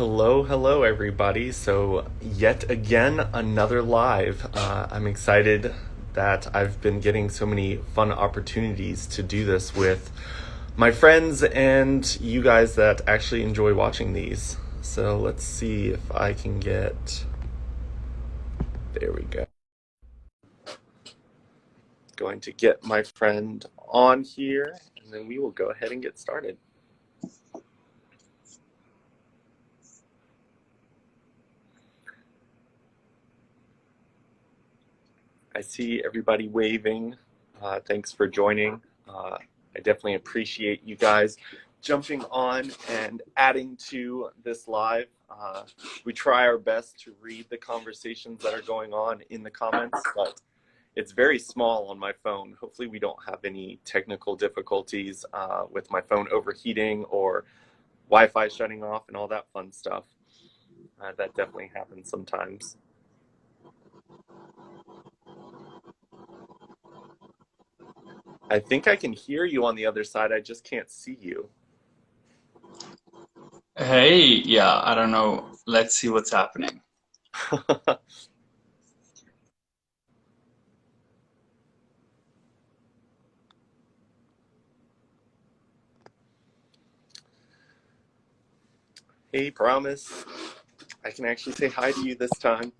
Hello, everybody. So, yet again, another live. I'm excited that I've been getting so many fun opportunities to do this with my friends and you guys that actually enjoy watching these. So, let's see if I can get. There we go. Going to get my friend on here, and then we will go ahead and get started. I see everybody waving. Thanks for joining. I definitely appreciate you guys jumping on and adding to this live. We try our best to read the conversations that are going on in the comments, but it's very small on my phone. Hopefully we don't have any technical difficulties with my phone overheating or Wi-Fi shutting off and all that fun stuff. That definitely happens sometimes. I think I can hear you on the other side. I just can't see you. Hey, yeah, I don't know. Let's see what's happening. Hey, promise. I can actually say hi to you this time.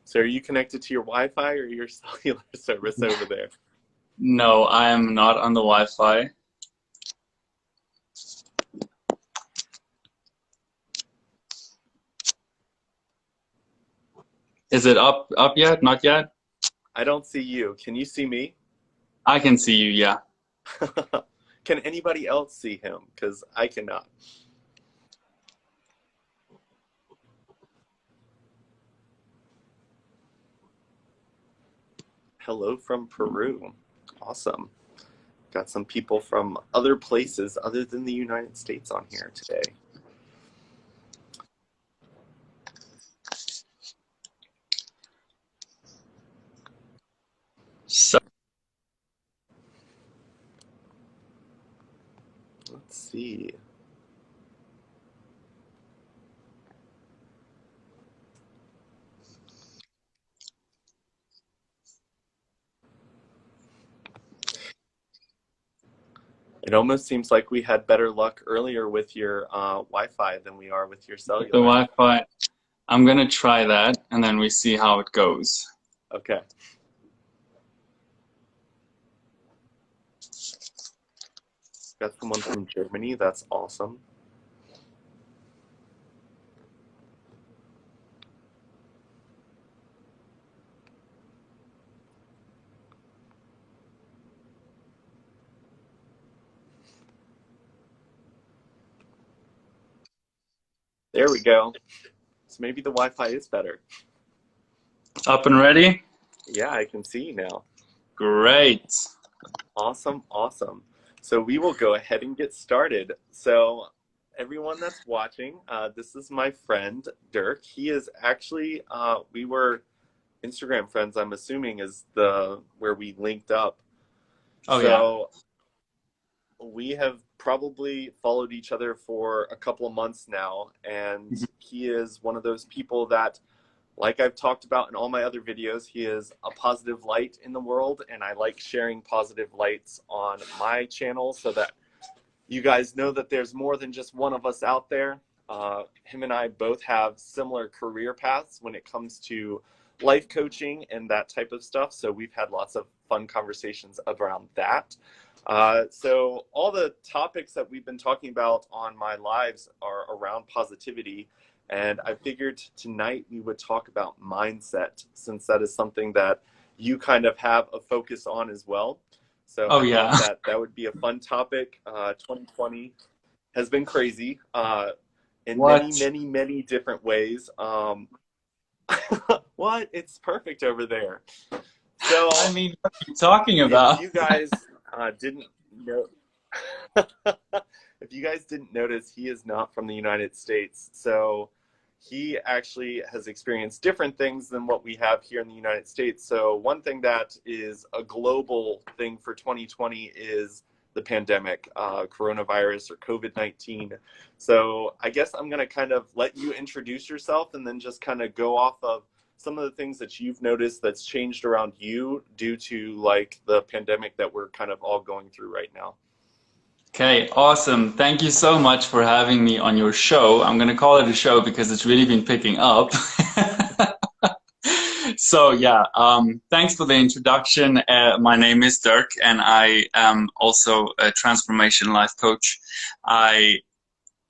So are you connected to your Wi-Fi or your cellular service over there? No, I am not on the Wi-Fi. Is it up yet? Not yet? I don't see you. Can you see me? I can see you, yeah. Can anybody else see him? Because I cannot. Hello from Peru. Awesome. Got some people from other places other than the United States on here today. So, Let's see. It almost seems like we had better luck earlier with your Wi-Fi than we are with your with the cellular. Wi-Fi, I'm gonna try that and then we see how it goes. Okay. Got someone from Germany. That's awesome. There we go. So maybe the Wi-Fi is better. Up and ready? Yeah, I can see you now. Great. Awesome, awesome. So we will go ahead and get started. So everyone that's watching, this is my friend Dirk. He is actually, we were Instagram friends, I'm assuming is the where we linked up. Oh yeah. So we have probably followed each other for a couple of months now, and Mhm. he is one of those people that, like I've talked about in all my other videos, he is a positive light in the world, and I like sharing positive lights on my channel so that you guys know that there's more than just one of us out there. Him and I both have similar career paths when it comes to life coaching and that type of stuff. So we've had lots of fun conversations around that. So all the topics that we've been talking about on my lives are around positivity. And I figured tonight we would talk about mindset, since that is something that you kind of have a focus on as well. So Oh I thought yeah. that that would be a fun topic. 2020 has been crazy in many, What? many, many different ways. What? It's perfect over there. I So mean, what are you talking if about? you guys didn't know, if you guys didn't notice, he is not from the United States. So he actually has experienced different things than what we have here in the United States. So one thing that is a global thing for 2020 is the pandemic, coronavirus or COVID-19. So I guess I'm going to kind of let you introduce yourself and then just kind of go off of some of the things that you've noticed that's changed around you due to like the pandemic that we're kind of all going through right now. Okay, awesome. Thank you so much for having me on your show. I'm going to call it a show because it's really been picking up. So yeah, thanks for the introduction. My name is Dirk, and I am also a transformation life coach. I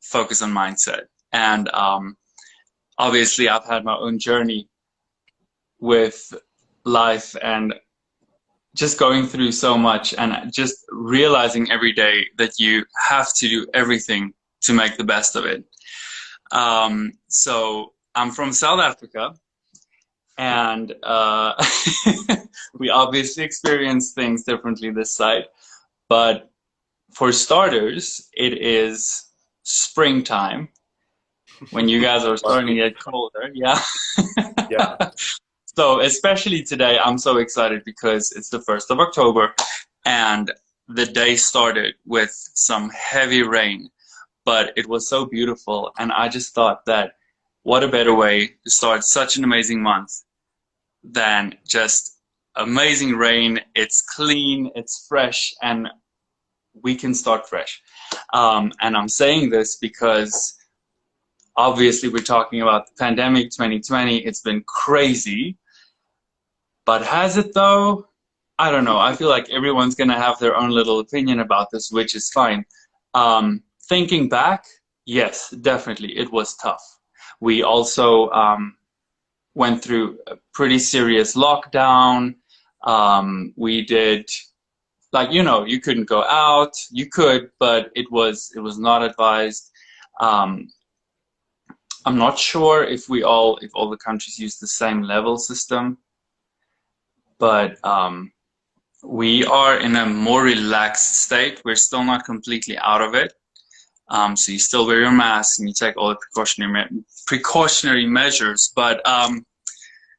focus on mindset, and obviously I've had my own journey with life and just going through so much and just realizing every day that you have to do everything to make the best of it. So I'm from South Africa, and we obviously experience things differently this side. But for starters, it is springtime when you guys are starting to get colder. Yeah. Yeah. So especially today, I'm so excited because it's the 1st of October and the day started with some heavy rain, but it was so beautiful. And I just thought that what a better way to start such an amazing month than just amazing rain. It's clean, it's fresh, and we can start fresh. And I'm saying this because obviously we're talking about the pandemic 2020. It's been crazy. But has it though? I don't know. I feel like everyone's going to have their own little opinion about this, which is fine. Thinking back, yes, definitely, it was tough. We also went through a pretty serious lockdown. We did, like, you know, you couldn't go out. You could, but it was not advised. I'm not sure if all the countries use the same level system. But we are in a more relaxed state. We're still not completely out of it. So you still wear your mask and you take all the precautionary measures. But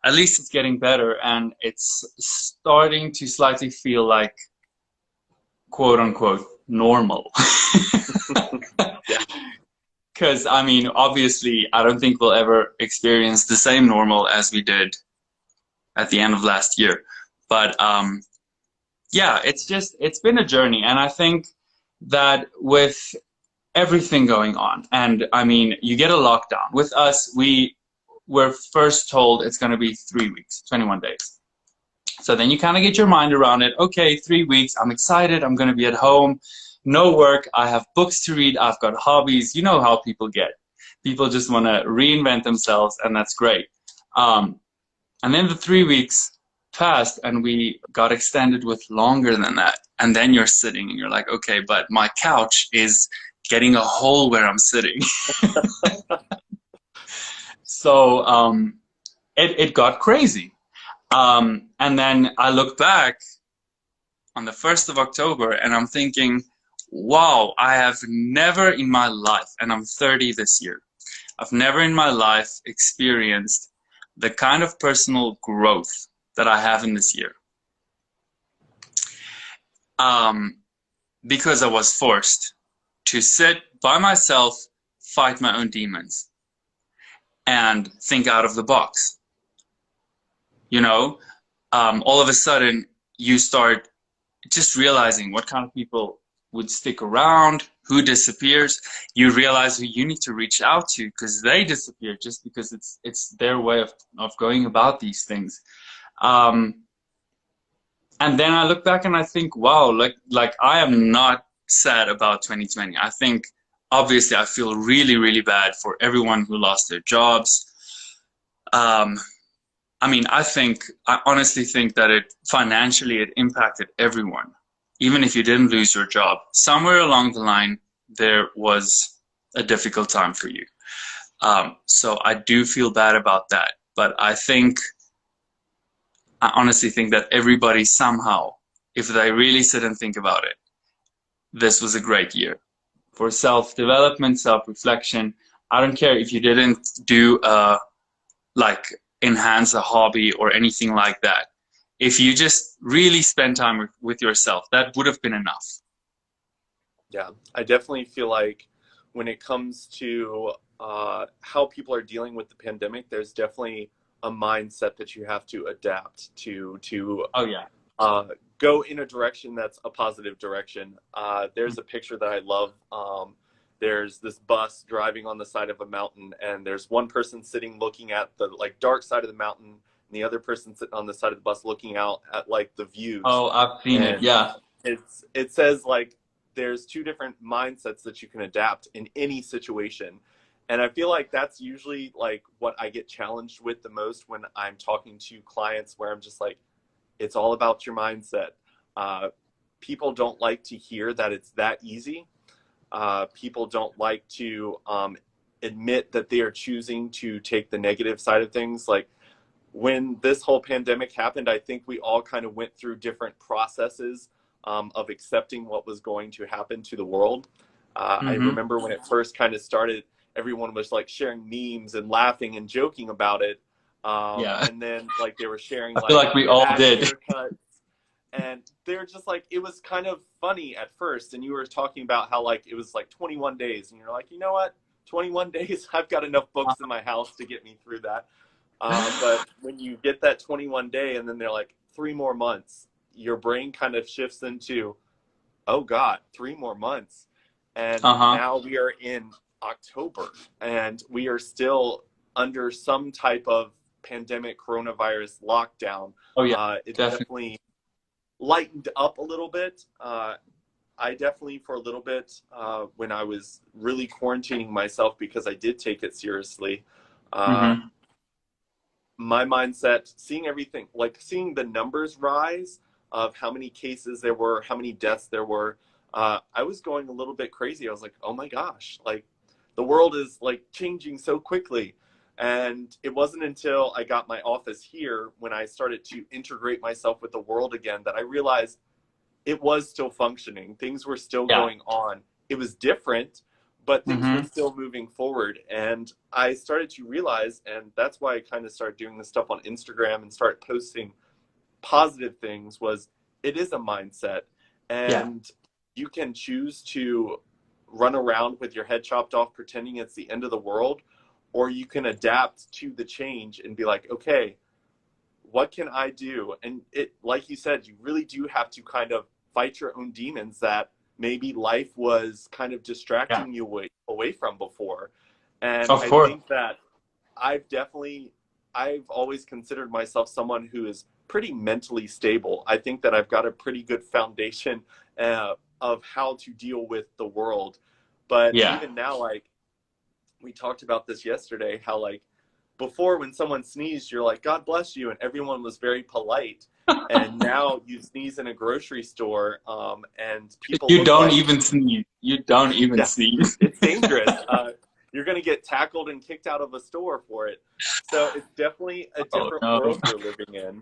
at least it's getting better, and it's starting to slightly feel like, quote unquote, normal. Because, I mean, obviously, I don't think we'll ever experience the same normal as we did at the end of last year. But yeah, it's been a journey. And I think that with everything going on, and I mean, you get a lockdown. With us, we were first told it's going to be 3 weeks, 21 days. So then you kind of get your mind around it. Okay, 3 weeks, I'm excited, I'm going to be at home, no work, I have books to read, I've got hobbies. You know how people get. People just want to reinvent themselves, and that's great. And then the 3 weeks passed, and we got extended with longer than that. And then you're sitting, and you're like, okay, but my couch is getting a hole where I'm sitting. So it got crazy. And then I look back on the 1st of October, and I'm thinking, wow, I have never in my life, and I'm 30 this year, I've never in my life experienced the kind of personal growth that I have in this year. Because I was forced to sit by myself, fight my own demons, and think out of the box. You know, all of a sudden you start just realizing what kind of people would stick around, who disappears. You realize who you need to reach out to because they disappear just because it's their way of going about these things. And then I look back and I think, wow, like I am not sad about 2020. I think obviously I feel really, really bad for everyone who lost their jobs. I mean, I honestly think that financially it impacted everyone. Even if you didn't lose your job, somewhere along the line, there was a difficult time for you. So I do feel bad about that. But I honestly think that everybody somehow, if they really sit and think about it, this was a great year for self-development, self-reflection. I don't care if you didn't do like enhance a hobby or anything like that. If you just really spend time with yourself, that would have been enough. Yeah, I definitely feel like when it comes to how people are dealing with the pandemic, there's definitely a mindset that you have to adapt to Oh yeah. uh, go in a direction that's a positive direction. There's a picture that I love. There's this bus driving on the side of a mountain, and there's one person sitting looking at the like dark side of the mountain, and the other person sitting on the side of the bus looking out at like the views. Oh, I've seen it. And Yeah. it says like there's two different mindsets that you can adapt in any situation. And I feel like that's usually like what I get challenged with the most when I'm talking to clients, where I'm just like, it's all about your mindset. Uh, People don't like to hear that it's that easy. People don't like to admit that they are choosing to take the negative side of things. Like when this whole pandemic happened, I think we all kind of went through different processes of accepting what was going to happen to the world. I Mm-hmm. remember when it first kind of started, everyone was like sharing memes and laughing and joking about it. Yeah. And then like they were sharing I feel like like we all bad did. haircuts, and they're just like, it was kind of funny at first. And you were talking about how like it was like 21 days, and you're like, you know what, 21 days, I've got enough books in my house to get me through that. But when you get that 21 day and then they're like 3 more months, your brain kind of shifts into, oh God, 3 more months. And Uh-huh. now we are in October and we are still under some type of pandemic coronavirus lockdown. Oh yeah, It's definitely. definitely lightened up a little bit. I definitely, for a little bit, when I was really quarantining myself because I did take it seriously, uh, Mm-hmm. my mindset, seeing everything, like seeing the numbers rise of how many cases there were, how many deaths there were, I was going a little bit crazy. I was like, oh my gosh, like the world is like changing so quickly. And it wasn't until I got my office here when I started to integrate myself with the world again that I realized it was still functioning. Things were still Yeah. going on. It was different, but things were Mm-hmm. still moving forward. And I started to realize, and that's why I kind of started doing this stuff on Instagram and started posting positive things, was it is a mindset. Yeah. And you can choose to run around with your head chopped off pretending it's the end of the world, or you can adapt to the change and be like, okay, what can I do? And it, like you said, you really do have to kind of fight your own demons that maybe life was kind of Yeah. distracting you away from before. And Of I course. think that I've definitely, I've always considered myself someone who is pretty mentally stable. I think that I've got a pretty good foundation of how to deal with the world. But Yeah. even now, like we talked about this yesterday, how like before when someone sneezed, you're like, God bless you, and everyone was very polite. And now you sneeze in a grocery store, and people You look don't like, even sneeze. You don't even yeah, sneeze. it's dangerous. You're going to get tackled and kicked out of a store for it. So it's definitely a Oh different no. world we're living in.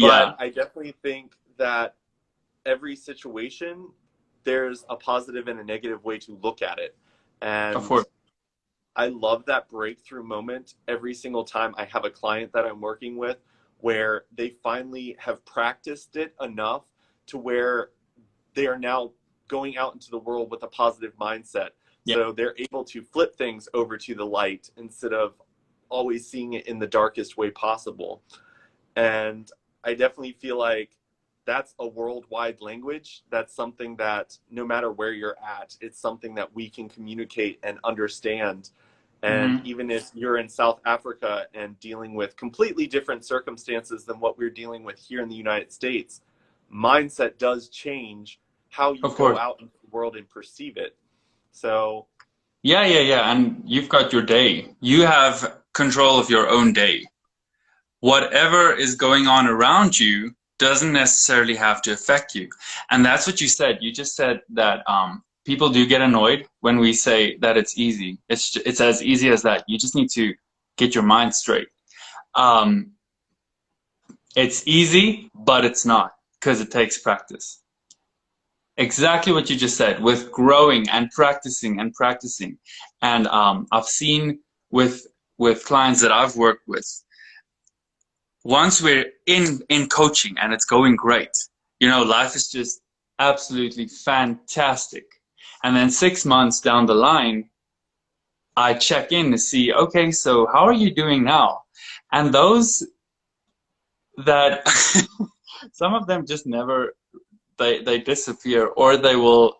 But Yeah. I definitely think that every situation, there's a positive and a negative way to look at it. Of And course. I love that breakthrough moment every single time I have a client that I'm working with where they finally have practiced it enough to where they are now going out into the world with a positive mindset. Yeah. So they're able to flip things over to the light instead of always seeing it in the darkest way possible. And I definitely feel like that's a worldwide language. That's something that no matter where you're at, it's something that we can communicate and understand. And Mm-hmm. even if you're in South Africa and dealing with completely different circumstances than what we're dealing with here in the United States, mindset does change how you Of go course. out into the world and perceive it. So, Yeah, yeah, yeah. And you've got your day. You have control of your own day. Whatever is going on around you doesn't necessarily have to affect you. And that's what you said. You just said that people do get annoyed when we say that it's easy. It's as easy as that. You just need to get your mind straight. Um, it's easy, but it's not because it takes practice. Exactly what you just said, with growing and practicing and practicing. And I've seen with clients that I've worked with, once we're in coaching and it's going great, you know, life is just absolutely fantastic. And then 6 months down the line, I check in to see, okay, so how are you doing now? And those that some of them just never they disappear, or they will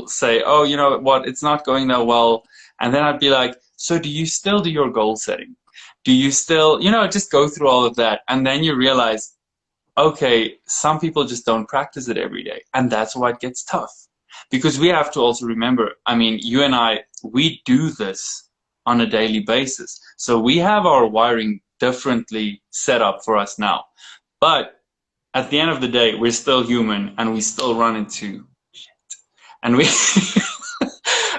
say, oh, you know what, it's not going that well. And then I'd be like, so do you still do your goal setting? Do you still, just go through all of that? And then you realize, okay, some people just don't practice it every day, and that's why it gets tough. Because we have to also remember, I mean, you and I, we do this on a daily basis. So we have our wiring differently set up for us now. But at the end of the day, we're still human, and we still run into shit. And we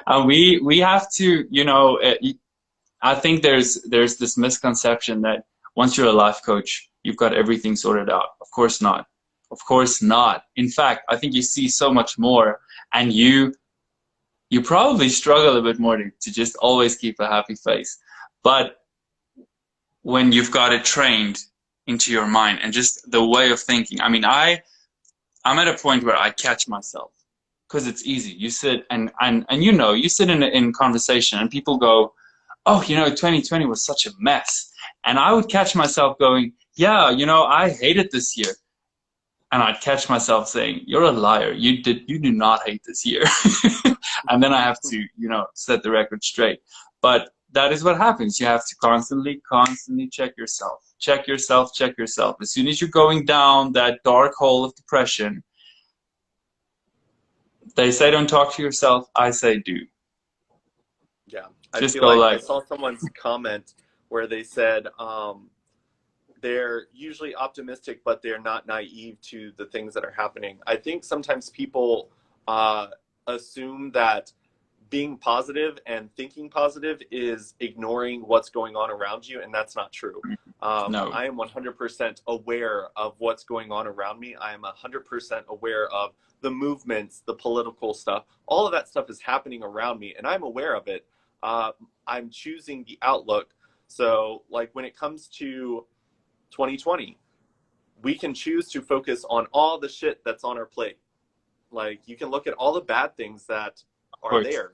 and we have to, I think there's this misconception that once you're a life coach, you've got everything sorted out. Of course not. Of course not. In fact, I think you see so much more, and you probably struggle a bit more to just always keep a happy face. But when you've got it trained into your mind and just the way of thinking, I mean, I'm at a point where I catch myself because it's easy. You sit and you sit in conversation and people go, oh, 2020 was such a mess. And I would catch myself going, yeah, I hated this year. And I'd catch myself saying, you're a liar. You do not hate this year. And then I have to, set the record straight. But that is what happens. You have to constantly check yourself. Check yourself. As soon as you're going down that dark hole of depression, they say don't talk to yourself. I say do. Yeah. I Just feel go like I saw someone's comment where they said they're usually optimistic, but they're not naive to the things that are happening. I think sometimes people assume that being positive and thinking positive is ignoring what's going on around you, and that's not true. No. I am 100% aware of what's going on around me. I am 100% aware of the movements, the political stuff. All of that stuff is happening around me, and I'm aware of it. I'm choosing the outlook. So, like, when it comes to 2020, we can choose to focus on all the shit that's on our plate. Like, you can look at all the bad things that are there.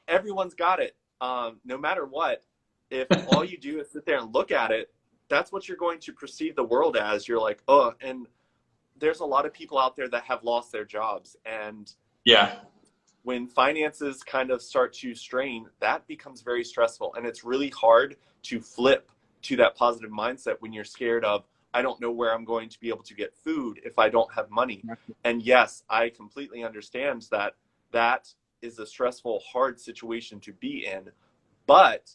Everyone's got it. No matter what, if all you do is sit there and look at it, that's what you're going to perceive the world as. You're like, oh, and there's a lot of people out there that have lost their jobs. And yeah, when finances kind of start to strain, that becomes very stressful. And it's really hard to flip to that positive mindset when you're scared of, I don't know where I'm going to be able to get food if I don't have money. And yes, I completely understand that that is a stressful, hard situation to be in. But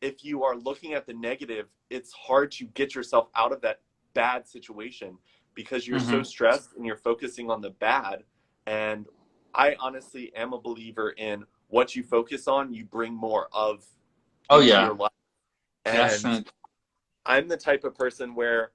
if you are looking at the negative, it's hard to get yourself out of that bad situation because you're so stressed and you're focusing on the bad. And I honestly am a believer in what you focus on, you bring more of into your life. And definitely. I'm the type of person where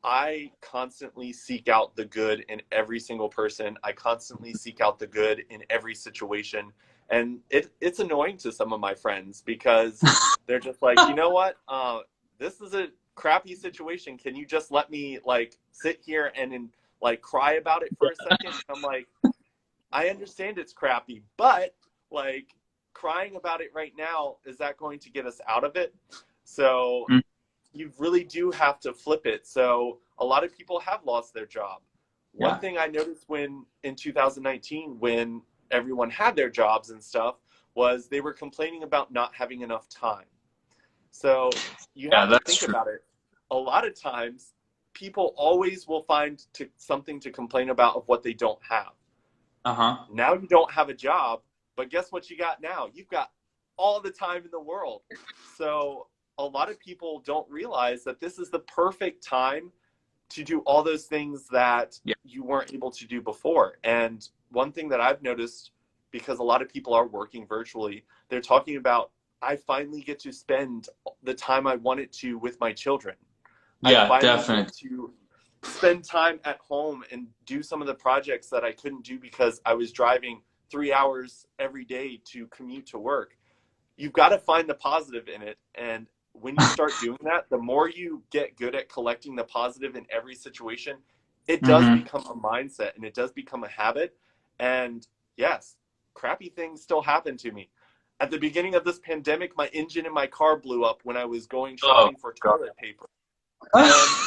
I constantly seek out the good in every single person. I constantly seek out the good in every situation. And it's annoying to some of my friends because they're just like, you know what? This is a crappy situation. Can you just let me like sit here and like cry about it for a second? I'm like, I understand it's crappy, but like crying about it right now, is that going to get us out of it? So you really do have to flip it. So a lot of people have lost their job. One thing I noticed in 2019, when everyone had their jobs and stuff, was they were complaining about not having enough time. So you have to think about it. A lot of times, people always will find something to complain about of what they don't have. Now you don't have a job, but guess what you got now? You've got all the time in the world. So a lot of people don't realize that this is the perfect time to do all those things that you weren't able to do before. And one thing that I've noticed, because a lot of people are working virtually, they're talking about, I finally get to spend the time I wanted to with my children. Yeah, I finally definitely. get to spend time at home and do some of the projects that I couldn't do because I was driving 3 hours every day to commute to work. You've got to find the positive in it. And when you start doing that, the more you get good at collecting the positive in every situation, it does become a mindset and it does become a habit. And yes, crappy things still happen to me. At the beginning of this pandemic, my engine in my car blew up when I was going Oh, shopping for God. toilet paper. And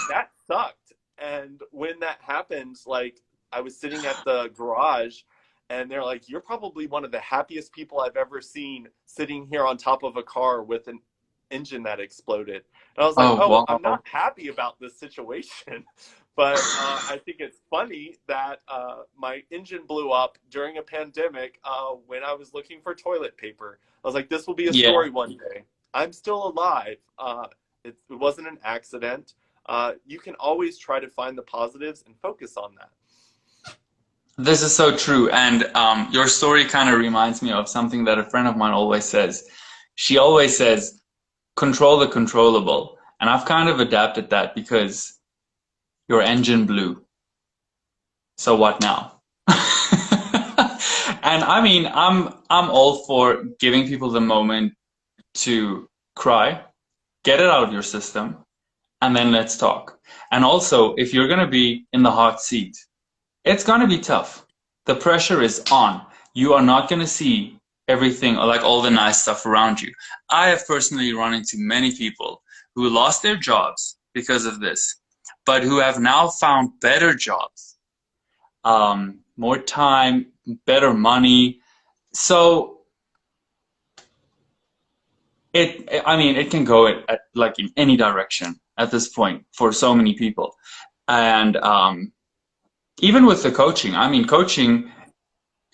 that sucked. And when that happened, like, I was sitting at the garage and they're like, you're probably one of the happiest people I've ever seen sitting here on top of a car with an engine that exploded. And I was like, Oh, oh, I'm wow. not happy about this situation. But I think it's funny that my engine blew up during a pandemic when I was looking for toilet paper. I was like, this will be a Yeah. story one day. I'm still alive. It wasn't an accident. You can always try to find the positives and focus on that. This is so true. And your story kind of reminds me of something that a friend of mine always says. She always says, control the controllable. And I've kind of adapted that because your engine blew. So what now? And I mean, I'm all for giving people the moment to cry, get it out of your system, and then let's talk. And also, if you're going to be in the hot seat, it's going to be tough. The pressure is on. You are not going to see everything or like all the nice stuff around you. I have personally run into many people who lost their jobs because of this, but who have now found better jobs, more time, better money. So I mean, it can go like in any direction at this point for so many people. And even with the coaching, I mean, coaching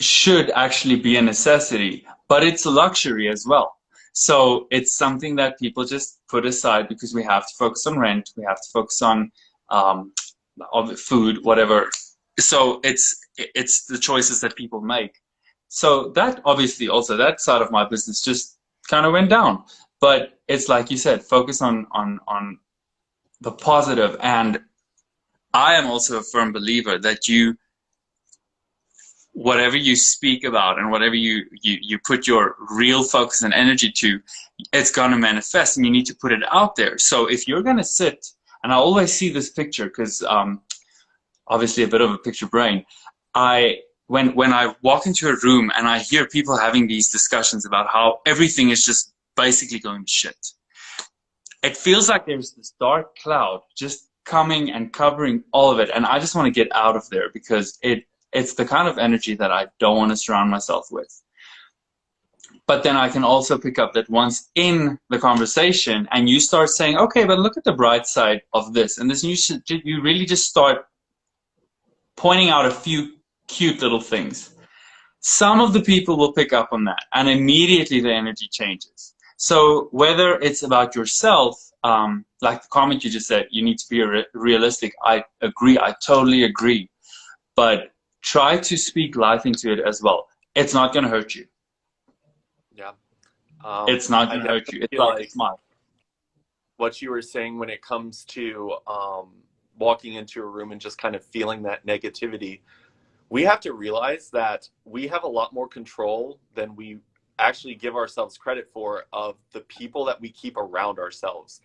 should actually be a necessity, but it's a luxury as well. So it's something that people just put aside because we have to focus on rent, we have to focus um, on food, whatever. So it's the choices that people make. So that obviously also that side of my business just kind of went down. But it's like you said, focus on the positive. And I am also a firm believer that whatever you speak about and whatever you put your real focus and energy to, it's going to manifest and you need to put it out there. So if you're going to sit, and I always see this picture because obviously a bit of a picture brain, when I walk into a room and I hear people having these discussions about how everything is just basically going to shit, it feels like there's this dark cloud just coming and covering all of it, and I just want to get out of there because it's the kind of energy that I don't want to surround myself with. But then I can also pick up that once in the conversation and you start saying, okay, but look at the bright side of this and this, you really just start pointing out a few cute little things. Some of the people will pick up on that and immediately the energy changes. So whether it's about yourself, like the comment you just said, you need to be realistic. I agree. I totally agree. But try to speak life into it as well. It's not going to hurt you. Yeah. It's not I going to hurt definitely you. It's feel like a like smile. what you were saying when it comes to walking into a room and just kind of feeling that negativity, we have to realize that we have a lot more control than we actually give ourselves credit for of the people that we keep around ourselves.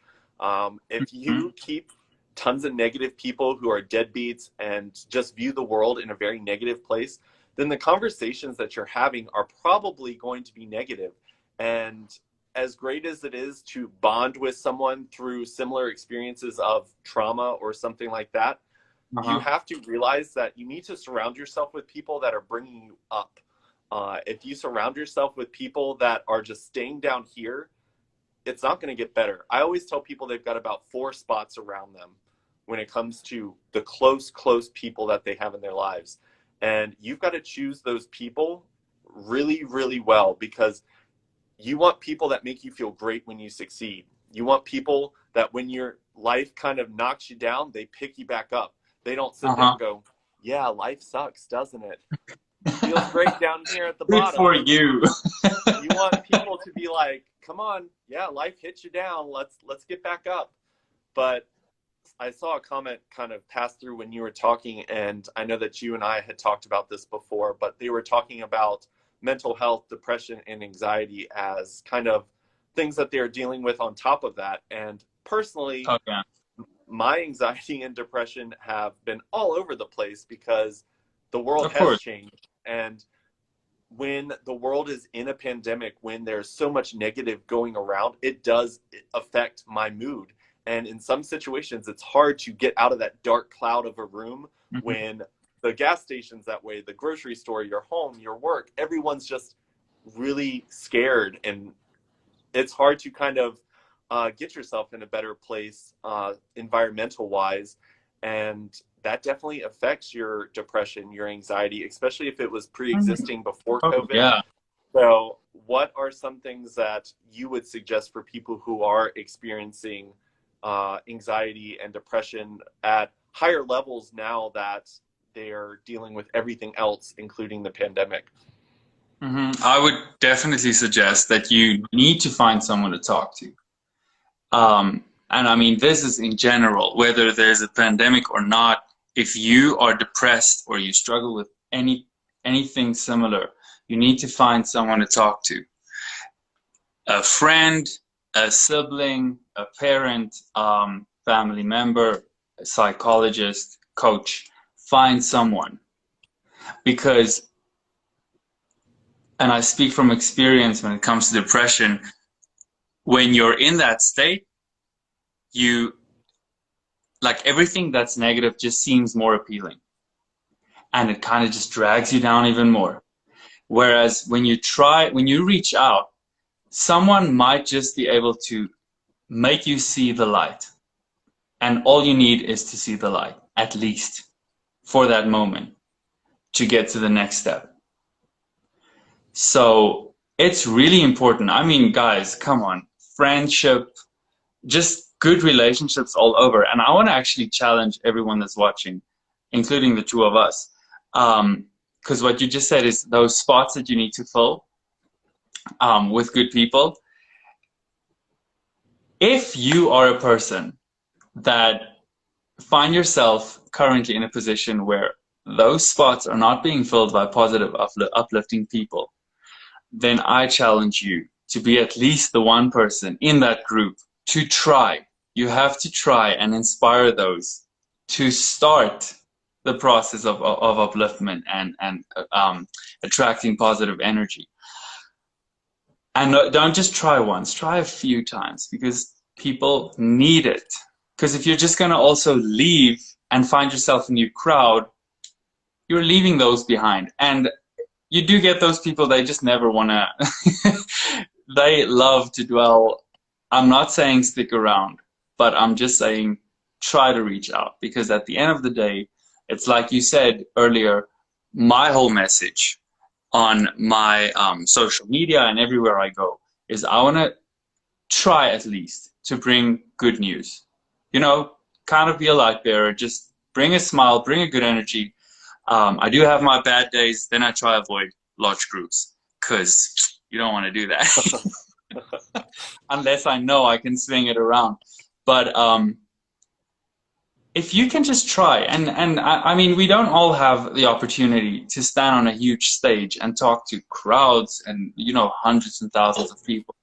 If Mhm. you keep tons of negative people who are deadbeats and just view the world in a very negative place, then the conversations that you're having are probably going to be negative. And as great as it is to bond with someone through similar experiences of trauma or something like that, you Uh-huh. have to realize that you need to surround yourself with people that are bringing you up. If you surround yourself with people that are just staying down here, it's not going to get better. I always tell people they've got about 4 spots around them when it comes to the close people that they have in their lives. And you've got to choose those people really, really well, because you want people that make you feel great when you succeed. You want people that when your life kind of knocks you down, they pick you back up. They don't sit there Uh-huh. and go, yeah, life sucks, doesn't it? Feels great down here at the Good for bottom. you. You want people to be like, come on, yeah, life hits you down. Let's get back up. But I saw a comment kind of pass through when you were talking, and I know that you and I had talked about this before, but they were talking about mental health, depression, and anxiety as kind of things that they're dealing with on top of that. And personally, Oh, yeah. my anxiety and depression have been all over the place because the world Of has course. changed. And when the world is in a pandemic, when there's so much negative going around, it does affect my mood. And in some situations, it's hard to get out of that dark cloud of a room when the gas station's that way, the grocery store, your home, your work, everyone's just really scared. And it's hard to kind of get yourself in a better place environmental wise. And that definitely affects your depression, your anxiety, especially if it was pre-existing before COVID. Yeah. So what are some things that you would suggest for people who are experiencing anxiety and depression at higher levels now that they're dealing with everything else, including the pandemic? I would definitely suggest that you need to find someone to talk to. And I mean, this is in general, whether there's a pandemic or not. If you are depressed or you struggle with anything similar, you need to find someone to talk to. A friend, a sibling, a parent, family member, a psychologist, coach. Find someone. Because, and I speak from experience when it comes to depression, when you're in that state, like everything that's negative just seems more appealing, and it kind of just drags you down even more. Whereas when you reach out, someone might just be able to make you see the light, and all you need is to see the light, at least for that moment, to get to the next step. So it's really important. I mean, guys, come on, friendship, just good relationships all over. And I want to actually challenge everyone that's watching, including the two of us, because what you just said is those spots that you need to fill with good people. If you are a person that find yourself currently in a position where those spots are not being filled by positive, uplifting people, then I challenge you to be at least the one person in that group to try. You have to try and inspire those to start the process of upliftment and attracting positive energy. And don't just try once, try a few times, because people need it. Because if you're just going to also leave and find yourself a new crowd, you're leaving those behind. And you do get those people, they just never want to, they love to dwell. I'm not saying stick around, but I'm just saying try to reach out, because at the end of the day, it's like you said earlier, my whole message on my social media and everywhere I go is I want to try at least to bring good news. You know, kind of be a light bearer, just bring a smile, bring a good energy. I do have my bad days, then I try to avoid large groups, because you don't want to do that. Unless I know I can swing it around. But if you can just try, and I mean, we don't all have the opportunity to stand on a huge stage and talk to crowds and, you know, hundreds and thousands of people.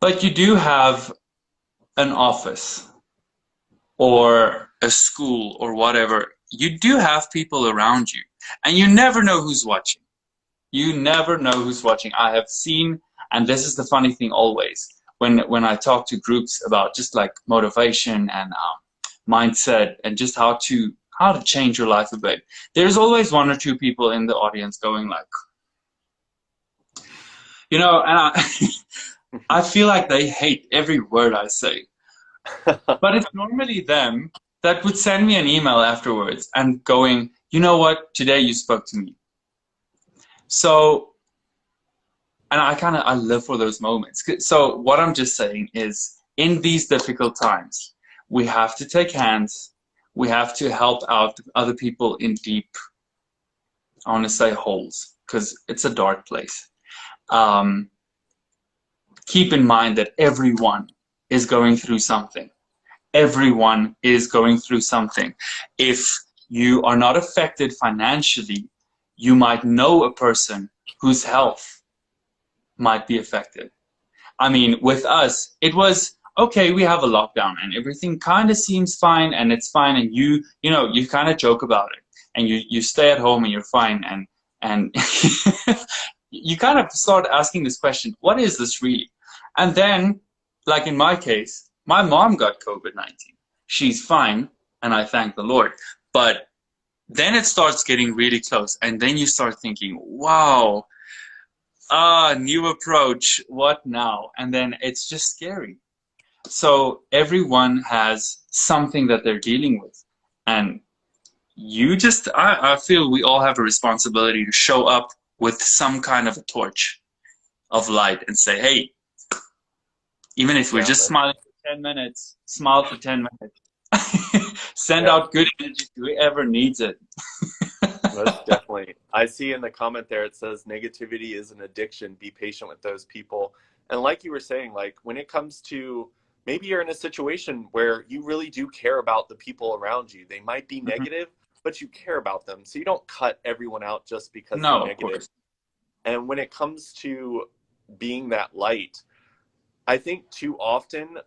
But you do have an office or a school or whatever. You do have people around you, and you never know who's watching. You never know who's watching. I have seen, and this is the funny thing always, when I talk to groups about just like motivation and mindset and just how to change your life a bit, there's always one or two people in the audience going like, you know, and I feel like they hate every word I say. But it's normally them that would send me an email afterwards and going, you know what, today you spoke to me. So, and I live for those moments. So what I'm just saying is, in these difficult times, we have to take hands. We have to help out other people in deep, I want to say holes, because it's a dark place. Keep in mind that everyone is going through something. Everyone is going through something. If you are not affected financially, you might know a person whose health might be affected. I mean, with us, it was, okay, we have a lockdown and everything kind of seems fine and it's fine, and you know, you kind of joke about it and you stay at home and you're fine, and And you kind of start asking this question, what is this really? And then, like in my case, my mom got COVID-19. She's fine, and I thank the Lord. But then it starts getting really close, and then you start thinking, wow, new approach, what now? And then it's just scary. So everyone has something that they're dealing with. And I feel we all have a responsibility to show up with some kind of a torch of light and say, hey, even if we're Yeah, just smiling for 10 minutes, smile for 10 minutes. Send yeah, out good energy to whoever needs it. most definitely. I see in the comment there, it says negativity is an addiction. Be patient with those people. And like you were saying, like when it comes to maybe you're in a situation where you really do care about the people around you. They might be Mhm. negative, but you care about them. So you don't cut everyone out just because they're No, of negative. course. And when it comes to being that light, I think too often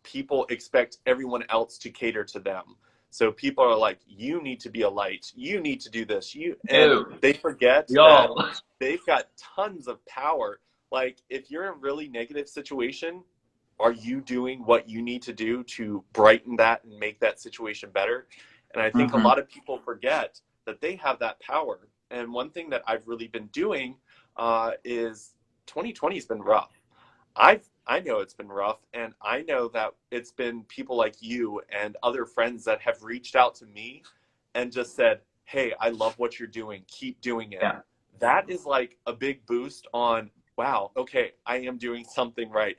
people expect everyone else to cater to them. So people are like, you need to be a light, you need to do this, and Ew. they forget that Y'all. they've got tons of power. Like if you're in a really negative situation, are you doing what you need to do to brighten that and make that situation better? And I think a Hmm. lot of people forget that they have that power. And one thing that I've really been doing is 2020 has been rough. I know it's been rough, and I know that it's been people like you and other friends that have reached out to me and just said, "Hey, I love what you're doing. Keep doing it." Yeah. That is like a big boost on, wow, okay, I am doing something right.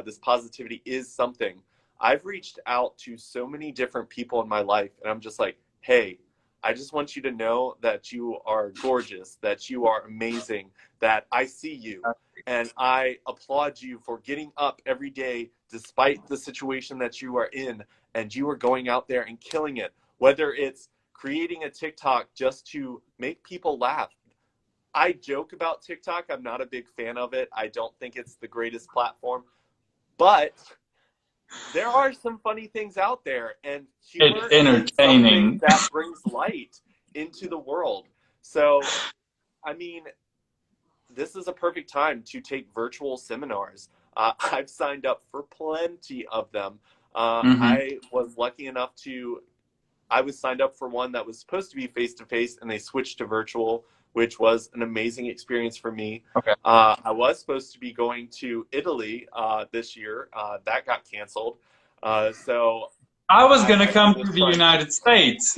This positivity is something. I've reached out to so many different people in my life, and I'm just like, "Hey, I just want you to know that you are gorgeous, that you are amazing, that I see you. And I applaud you for getting up every day despite the situation that you are in, and you are going out there and killing it. Whether it's creating a TikTok just to make people laugh. I joke about TikTok. I'm not a big fan of it. I don't think it's the greatest platform, but there are some funny things out there, and It's humor is something entertaining. that brings light into the world. So, I mean, this is a perfect time to take virtual seminars. I've signed up for plenty of them. Hmm. I was lucky enough I was signed up for one that was supposed to be face to face, and they switched to virtual, which was an amazing experience for me. Okay. I was supposed to be going to Italy this year. That got canceled. So I was I gonna come actually to was the trying. United States.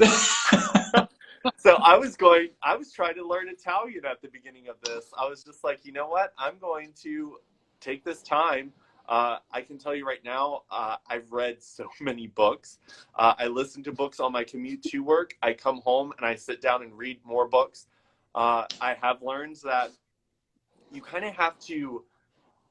So I was trying to learn Italian at the beginning of this. I was just like, you know what? I'm going to take this time. I can tell you right now, I've read so many books. I listen to books on my commute to work. I come home and I sit down and read more books. I have learned that you kind of have to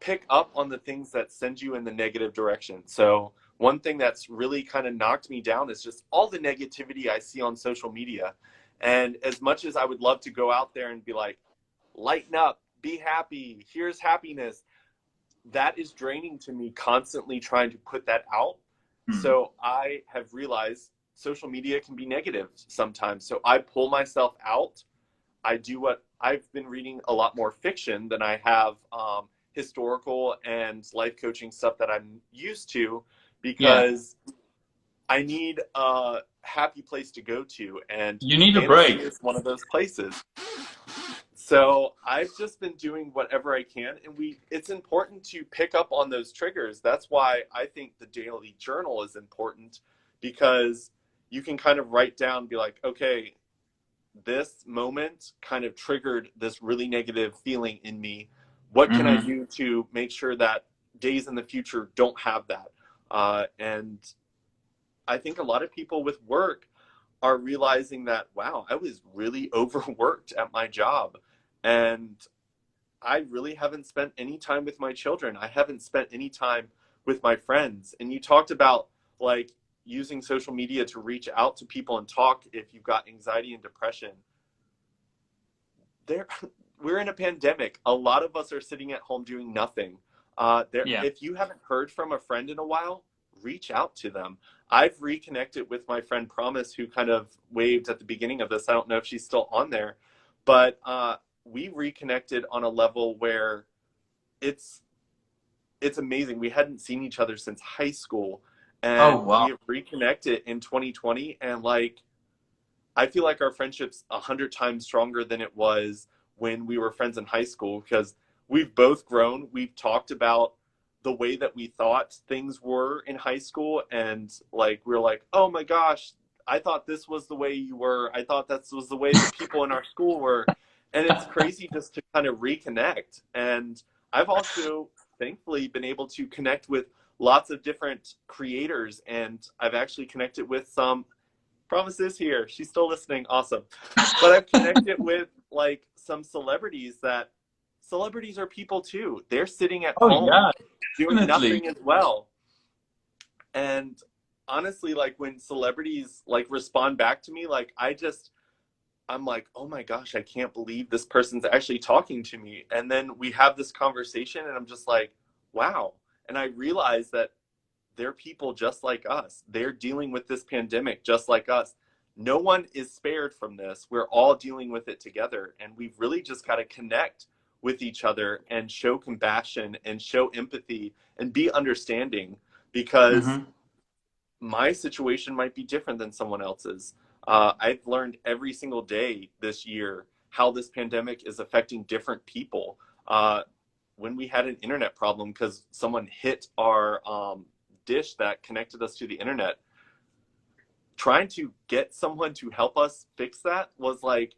pick up on the things that send you in the negative direction. So one thing that's really kind of knocked me down is just all the negativity I see on social media. And as much as I would love to go out there and be like, lighten up, be happy, here's happiness, that is draining to me constantly trying to put that out. Hmm. So I have realized social media can be negative sometimes. So I pull myself out. I do what I've been reading a lot more fiction than I have historical and life coaching stuff that I'm used to, Yeah. because I need a happy place to go to, and You need a fantasy break. is one of those places. So I've just been doing whatever I can, and it's important to pick up on those triggers. That's why I think the daily journal is important, because you can kind of write down, be like, okay, this moment kind of triggered this really negative feeling in me. What can I Hmm. do to make sure that days in the future don't have that? And I think a lot of people with work are realizing that, wow, I was really overworked at my job. And I really haven't spent any time with my children. I haven't spent any time with my friends. And you talked about like using social media to reach out to people and talk if you've got anxiety and depression. There, we're in a pandemic. A lot of us are sitting at home doing nothing. Yeah. If you haven't heard from a friend in a while, reach out to them. I've reconnected with my friend Promise, who kind of waved at the beginning of this. I don't know if she's still on there, but we reconnected on a level where it's it's amazing. We hadn't seen each other since high school, Oh, and we wow. have reconnected in 2020. And like, I feel like our friendship's 100 times stronger than it was when we were friends in high school because we've both grown. We've talked about the way that we thought things were in high school, and like we're like, oh my gosh, I thought this was the way you were. I thought that was the way the people in our school were, and it's crazy just to kind of reconnect. And I've also thankfully been able to connect with lots of different creators, and I've actually connected with some. Promise is here. She's still listening. Awesome. But I've connected with like some celebrities that celebrities are people too. They're sitting at Oh, home yeah, doing definitely. nothing as well. And honestly, like when celebrities like respond back to me, like I'm like, oh my gosh, I can't believe this person's actually talking to me. And then we have this conversation and I'm just like, wow. And I realize that they're people just like us. They're dealing with this pandemic just like us. No one is spared from this. We're all dealing with it together. And we've really just got to connect with each other and show compassion and show empathy and be understanding because Hmm. my situation might be different than someone else's. I've learned every single day this year how this pandemic is affecting different people. When we had an internet problem because someone hit our dish that connected us to the internet, trying to get someone to help us fix that was like,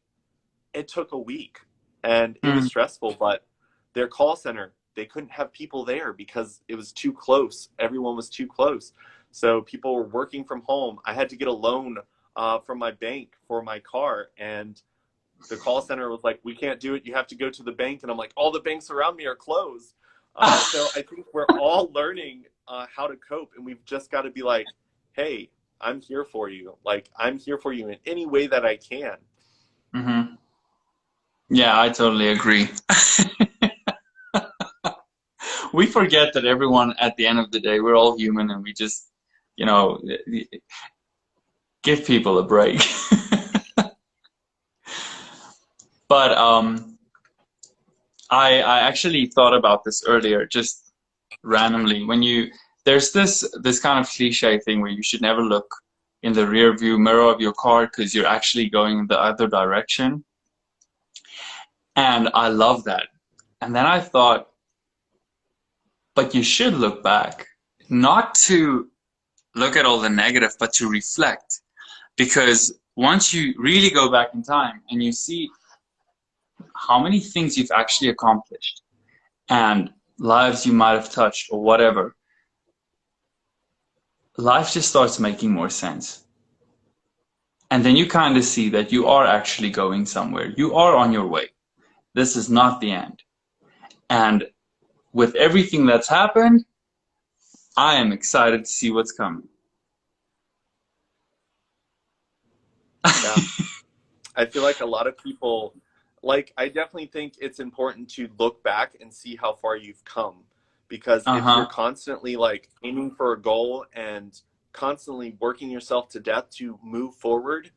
it took a week and it was Mm. stressful, but their call center, they couldn't have people there because it was too close. Everyone was too close. So people were working from home. I had to get a loan from my bank for my car, and the call center was like, we can't do it. You have to go to the bank. And I'm like, all the banks around me are closed. So I think we're all learning how to cope. And we've just got to be like, hey, I'm here for you. Like, I'm here for you in any way that I can. Hmm. Yeah, I totally agree. We forget that everyone, at the end of the day, we're all human and we just, you know, give people a break. But I actually thought about this earlier, just randomly. There's this kind of cliche thing where you should never look in the rear view mirror of your car because you're actually going in the other direction. And I love that. And then I thought, but you should look back, not to look at all the negative, but to reflect. Because once you really go back in time and you see how many things you've actually accomplished and lives you might have touched or whatever, life just starts making more sense. And then you kind of see that you are actually going somewhere. You are on your way. This is not the end. And with everything that's happened, I am excited to see what's coming. Yeah. I feel like a lot of people, like, I definitely think it's important to look back and see how far you've come. Because if you're Uh-huh. constantly like aiming for a goal and constantly working yourself to death to move forward,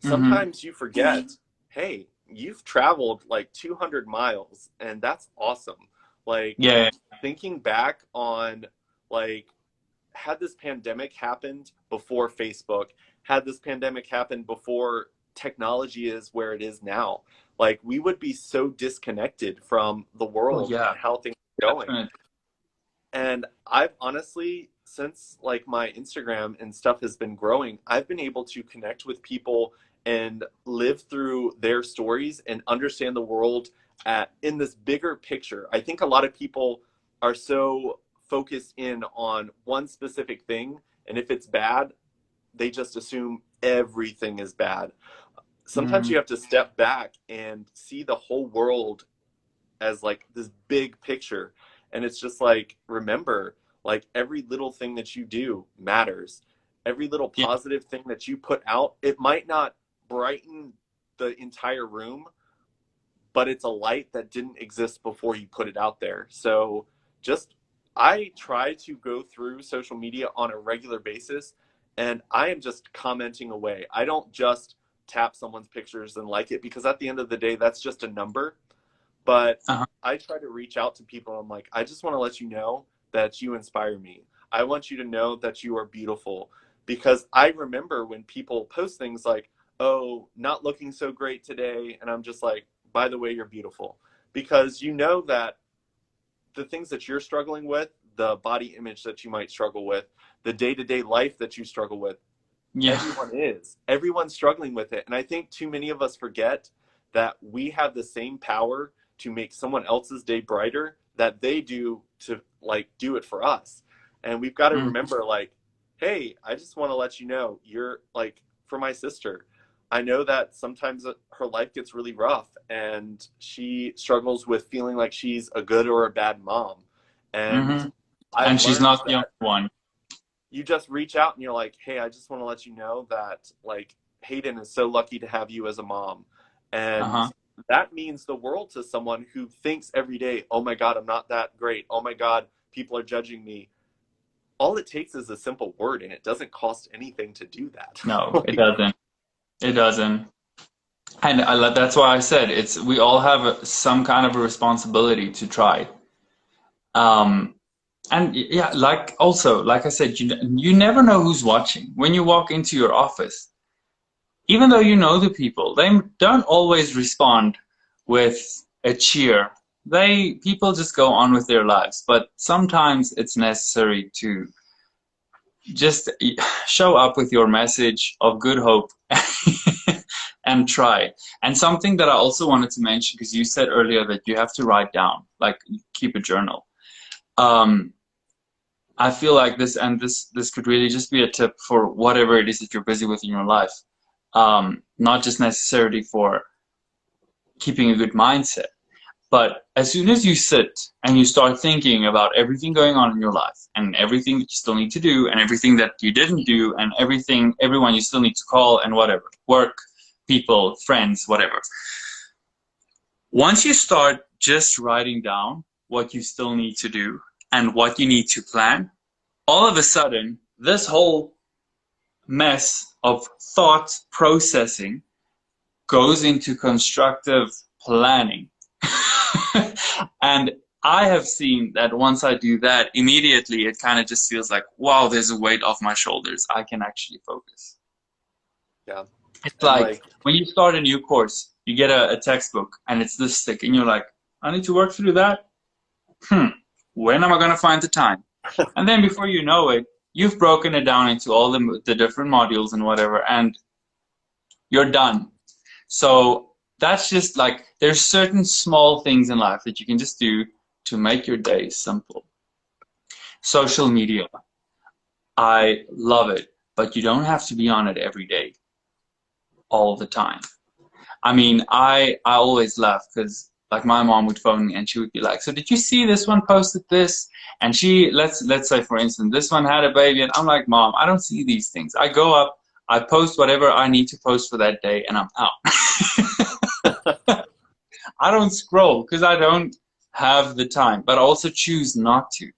Mm-hmm. sometimes you forget, hey, you've traveled like 200 miles and that's awesome. Like Yeah. thinking back on like had this pandemic happened before Facebook, had this pandemic happened before technology is where it is now, like we would be so disconnected from the Oh, world yeah, and how things are going. definitely. And I've honestly, since like my Instagram and stuff has been growing, I've been able to connect with people and live through their stories and understand the world in this bigger picture. I think a lot of people are so focused in on one specific thing, and if it's bad, they just assume everything is bad. Sometimes you Mm-hmm. have to step back and see the whole world as like this big picture. And it's just like, remember, like every little thing that you do matters. Every little Yeah. positive thing that you put out, it might not brighten the entire room, but it's a light that didn't exist before you put it out there. So just, I try to go through social media on a regular basis and I am just commenting away. I don't just tap someone's pictures and like it, because at the end of the day, that's just a number. But Uh-huh. I try to reach out to people. I'm like, I just want to let you know that you inspire me. I want you to know that you are beautiful, because I remember when people post things like, oh, not looking so great today. And I'm just like, by the way, you're beautiful, because you know that the things that you're struggling with, the body image that you might struggle with, the day-to-day life that you struggle with, Yeah. everyone's struggling with it. And I think too many of us forget that we have the same power to make someone else's day brighter that they do to like do it for us. And we've got to Mm. remember, like, hey, I just want to let you know, you're like, for my sister, I know that sometimes her life gets really rough and she struggles with feeling like she's a good or a bad mom. And Mm-hmm. I've And she's learned not the only that one. you just reach out and you're like, hey, I just want to let you know that like Hayden is so lucky to have you as a mom. And Uh-huh. that means the world to someone who thinks every day, oh my God, I'm not that great. Oh my God, people are judging me. All it takes is a simple word, and it doesn't cost anything to do that. No, it Like, doesn't. It doesn't. And that's why I said we all have some kind of a responsibility to try. Um, and yeah, like also, like I said, you never know who's watching. When you walk into your office, even though you know the people, they don't always respond with a cheer. People just go on with their lives, but sometimes it's necessary to just show up with your message of good hope and try. And something that I also wanted to mention, because you said earlier that you have to write down, like keep a journal. Um, I feel like this could really just be a tip for whatever it is that you're busy with in your life. Not just necessarily for keeping a good mindset, but as soon as you sit and you start thinking about everything going on in your life and everything that you still need to do and everything that you didn't do and everyone you still need to call and whatever, work, people, friends, whatever. Once you start just writing down what you still need to do and what you need to plan, all of a sudden, this whole mess of thought processing goes into constructive planning. And I have seen that once I do that, immediately it kind of just feels like, wow, there's a weight off my shoulders. I can actually focus. yeah. It's And like like, when you start a new course, you get a textbook and it's this thick, and you're like, I need to work through that? When am I going to find the time? And then before you know it, you've broken it down into all the different modules and whatever, and you're done. So that's just like, there's certain small things in life that you can just do to make your day simple. Social media, I love it, but you don't have to be on it every day, all the time. I mean, I always laugh because like my mom would phone me and she would be like, so did you see this one posted this? And let's say for instance, this one had a baby, and I'm like, Mom, I don't see these things. I go up, I post whatever I need to post for that day, and I'm out. I don't scroll because I don't have the time, but I also choose not to.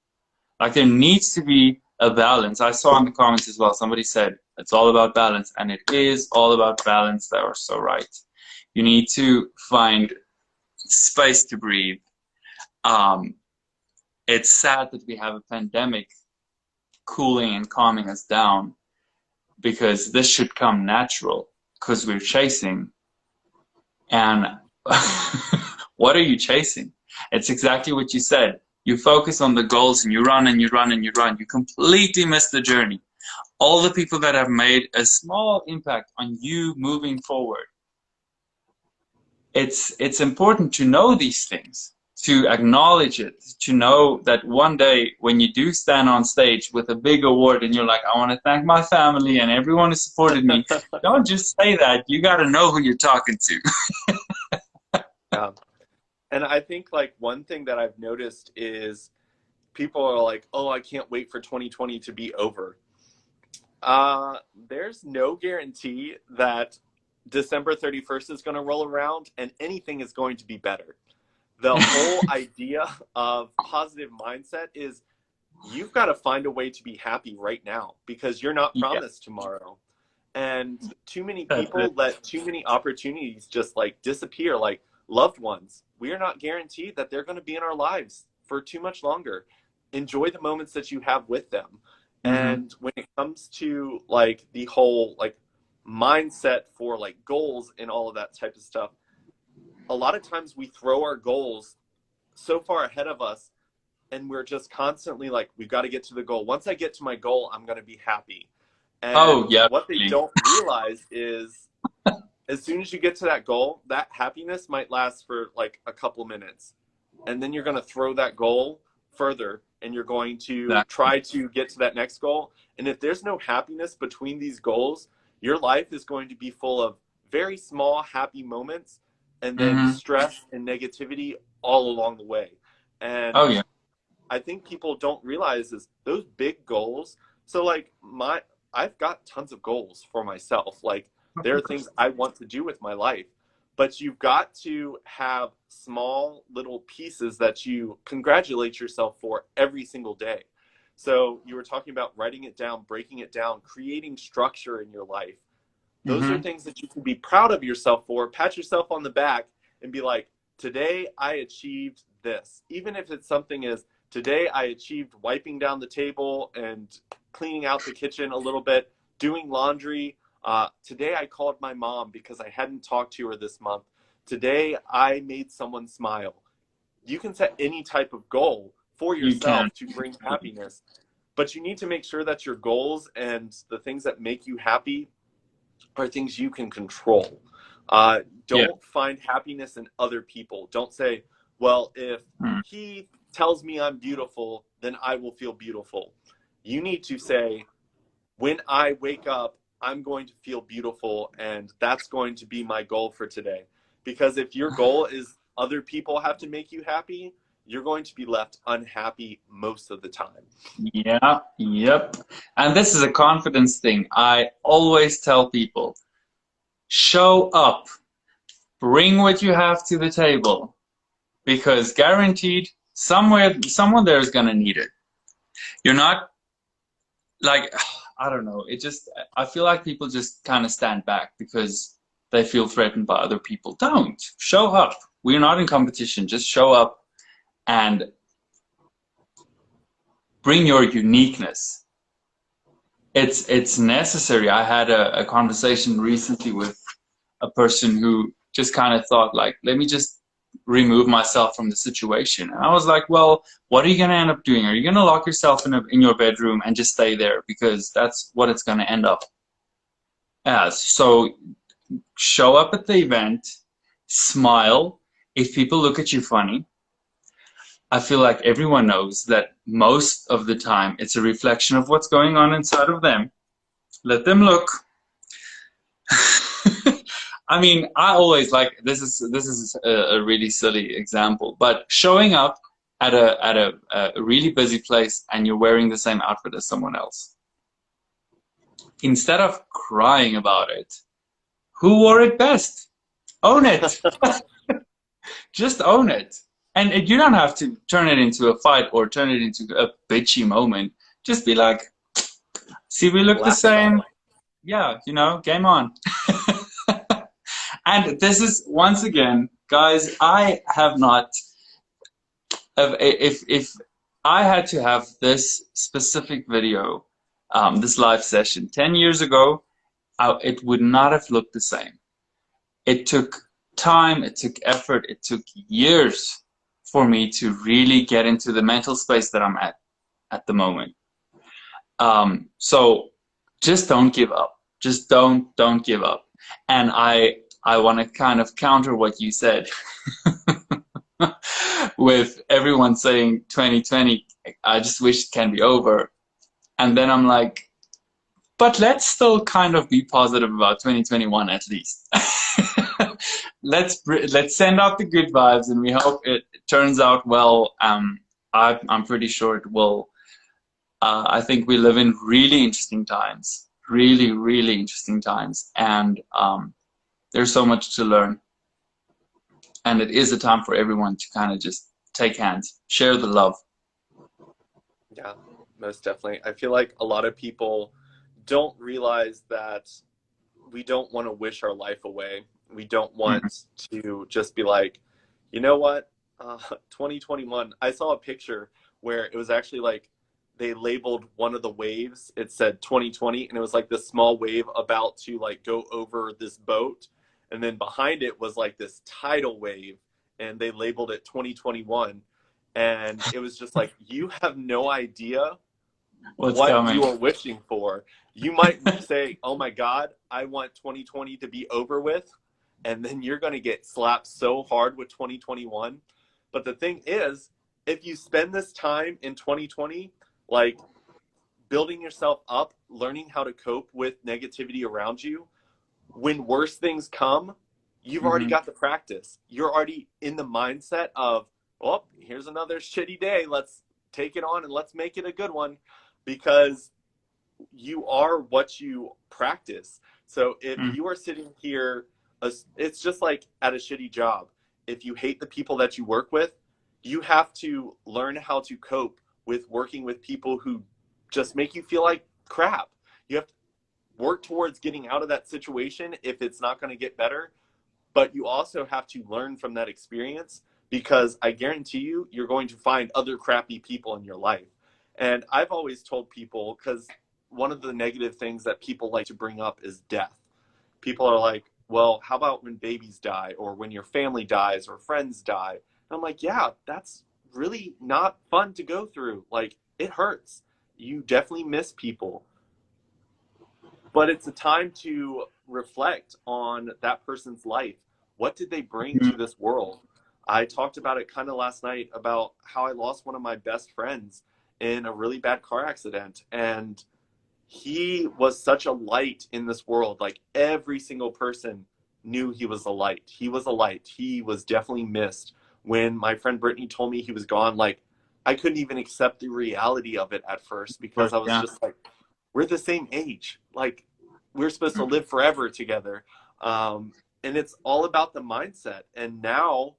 Like there needs to be a balance. I saw in the comments as well, somebody said it's all about balance, and it is all about balance. They are so right. You need to find space to breathe. Um, it's sad that we have a pandemic cooling and calming us down, because this should come natural because we're chasing. And what are you chasing? It's exactly what you said. You focus on the goals and you run and you run and you run. You completely miss the journey. All the people that have made a small impact on you moving forward. It's important to know these things, to acknowledge it, to know that one day when you do stand on stage with a big award and you're like, I want to thank my family and everyone who supported me, don't just say that. You got to know who you're talking to. yeah. And I think like one thing that I've noticed is people are like, oh, I can't wait for 2020 to be over. There's no guarantee that December 31st is going to roll around and anything is going to be better. The whole idea of positive mindset is you've got to find a way to be happy right now, because you're not Yeah. promised tomorrow. And too many That's it. people let too many opportunities just like disappear, like loved ones. We are not guaranteed that they're going to be in our lives for too much longer. Enjoy the moments that you have with them. Mm-hmm. And when it comes to like the whole like mindset for like goals and all of that type of stuff, a lot of times we throw our goals so far ahead of us, and we're just constantly like, we've got to get to the goal. Once I get to my goal, I'm going to be happy. Oh, And yeah, what they really. don't realize is as soon as you get to that goal, that happiness might last for like a couple minutes. And then you're going to throw that goal further, and you're going to Exactly. try to get to that next goal. And if there's no happiness between these goals, your life is going to be full of very small, happy moments and then Mm-hmm. stress and negativity all along the way. Oh, And yeah. I think people don't realize is those big goals. So like I've got tons of goals for myself. Like there are things I want to do with my life, but you've got to have small little pieces that you congratulate yourself for every single day. So you were talking about writing it down, breaking it down, creating structure in your life. Those are Mm-hmm. things that you can be proud of yourself for, pat yourself on the back and be like, today I achieved this. Even if it's something as today I achieved wiping down the table and cleaning out the kitchen a little bit, doing laundry. Today I called my mom because I hadn't talked to her this month. Today I made someone smile. You can set any type of goal for You can. yourself to bring happiness, but you need to make sure that your goals and the things that make you happy are things you can control. Yeah. Don't find happiness in other people. Don't say, well, if Mm. he tells me I'm beautiful, then I will feel beautiful. You need to say, when I wake up, I'm going to feel beautiful, and that's going to be my goal for today. Because if your goal is other people have to make you happy, you're going to be left unhappy most of the time. Yeah, yep. And this is a confidence thing. I always tell people, show up, bring what you have to the table, because guaranteed someone there is gonna need it. You're not like, I don't know, I feel like people just kind of stand back because they feel threatened by other people. Don't. Show up. We're not in competition. Just show up and bring your uniqueness. It's necessary. I had a conversation recently with a person who just kind of thought like, let me just remove myself from the situation. And I was like, well, what are you going to end up doing? Are you going to lock yourself in your bedroom and just stay there? Because that's what it's going to end up as. So show up at the event, smile. If people look at you funny, I feel like everyone knows that most of the time it's a reflection of what's going on inside of them. Let them look. I mean, I always like this is a really silly example, but showing up at a really busy place and you're wearing the same outfit as someone else. Instead of crying about it, who wore it best? Own it. Just own it. And you don't have to turn it into a fight or turn it into a bitchy moment. Just be like, see, we look the Laugh about same. it. Yeah, game on. And this is once again, guys, I have not. If I had to have this specific video, this live session 10 years ago, it would not have looked the same. It took time, it took effort, it took years for me to really get into the mental space that I'm at the moment. So just don't give up. Just don't give up. And I want to kind of counter what you said with everyone saying 2020, I just wish it can be over. And then I'm like, but let's still kind of be positive about 2021 at least. Let's send out the good vibes, and we hope it turns out well. I'm pretty sure it will. I think we live in really interesting times, really, really interesting times, and there's so much to learn. And it is a time for everyone to kind of just take hands, share the love. Yeah, most definitely. I feel like a lot of people don't realize that we don't want to wish our life away. We don't want to just be like, you know what, 2021. I saw a picture where it was actually like they labeled one of the waves. It said 2020, and it was like this small wave about to like go over this boat, and then behind it was like this tidal wave, and they labeled it 2021. And it was just like, you have no idea What's what you coming? are wishing for. You might say, oh my God, I want 2020 to be over with. And then you're going to get slapped so hard with 2021. But the thing is, if you spend this time in 2020, like building yourself up, learning how to cope with negativity around you, when worse things come, you've already got the practice. You're already in the mindset of, well, here's another shitty day. Let's take it on and let's make it a good one, because you are what you practice. So if you are sitting here, it's just like at a shitty job. If you hate the people that you work with, you have to learn how to cope with working with people who just make you feel like crap. You have to work towards getting out of that situation if it's not going to get better. But you also have to learn from that experience, because I guarantee you, you're going to find other crappy people in your life. And I've always told people, because one of the negative things that people like to bring up is death. People are like, well, how about when babies die, or when your family dies, or friends die? And I'm like, yeah, that's really not fun to go through. Like, it hurts. You definitely miss people. But it's a time to reflect on that person's life. What did they bring to this world? I talked about it kind of last night about how I lost one of my best friends in a really bad car accident. And he was such a light in this world. Like, every single person knew he was a light. He was a light. He was definitely missed. When my friend Brittany told me he was gone, like, I couldn't even accept the reality of it at first, because I was just like, we're the same age. Like, we're supposed to live forever together. And it's all about the mindset. And now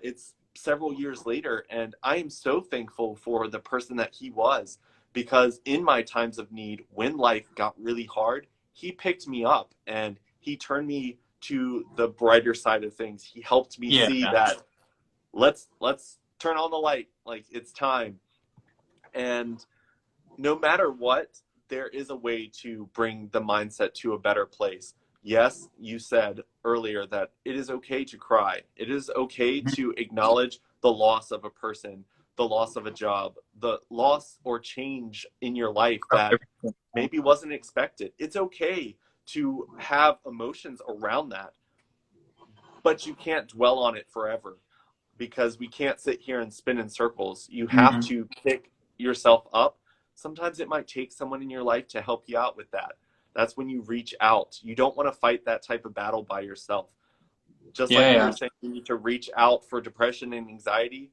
it's several years later, and I am so thankful for the person that he was, because in my times of need, when life got really hard, he picked me up and he turned me to the brighter side of things. He helped me see that let's turn on the light, like, it's time. And no matter what, there is a way to bring the mindset to a better place. Yes, you said earlier that it is okay to cry. It is okay to acknowledge the loss of a person, the loss of a job, the loss or change in your life that maybe wasn't expected. It's okay to have emotions around that, but you can't dwell on it forever, because we can't sit here and spin in circles. You have to pick yourself up. Sometimes it might take someone in your life to help you out with that. That's when you reach out. You don't want to fight that type of battle by yourself. Just like we were saying, you need to reach out for depression and anxiety.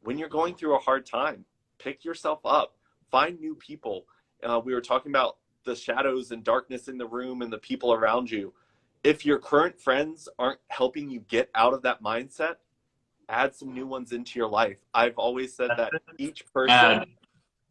When you're going through a hard time, pick yourself up. Find new people. We were talking about the shadows and darkness in the room and the people around you. If your current friends aren't helping you get out of that mindset, add some new ones into your life. I've always said that each person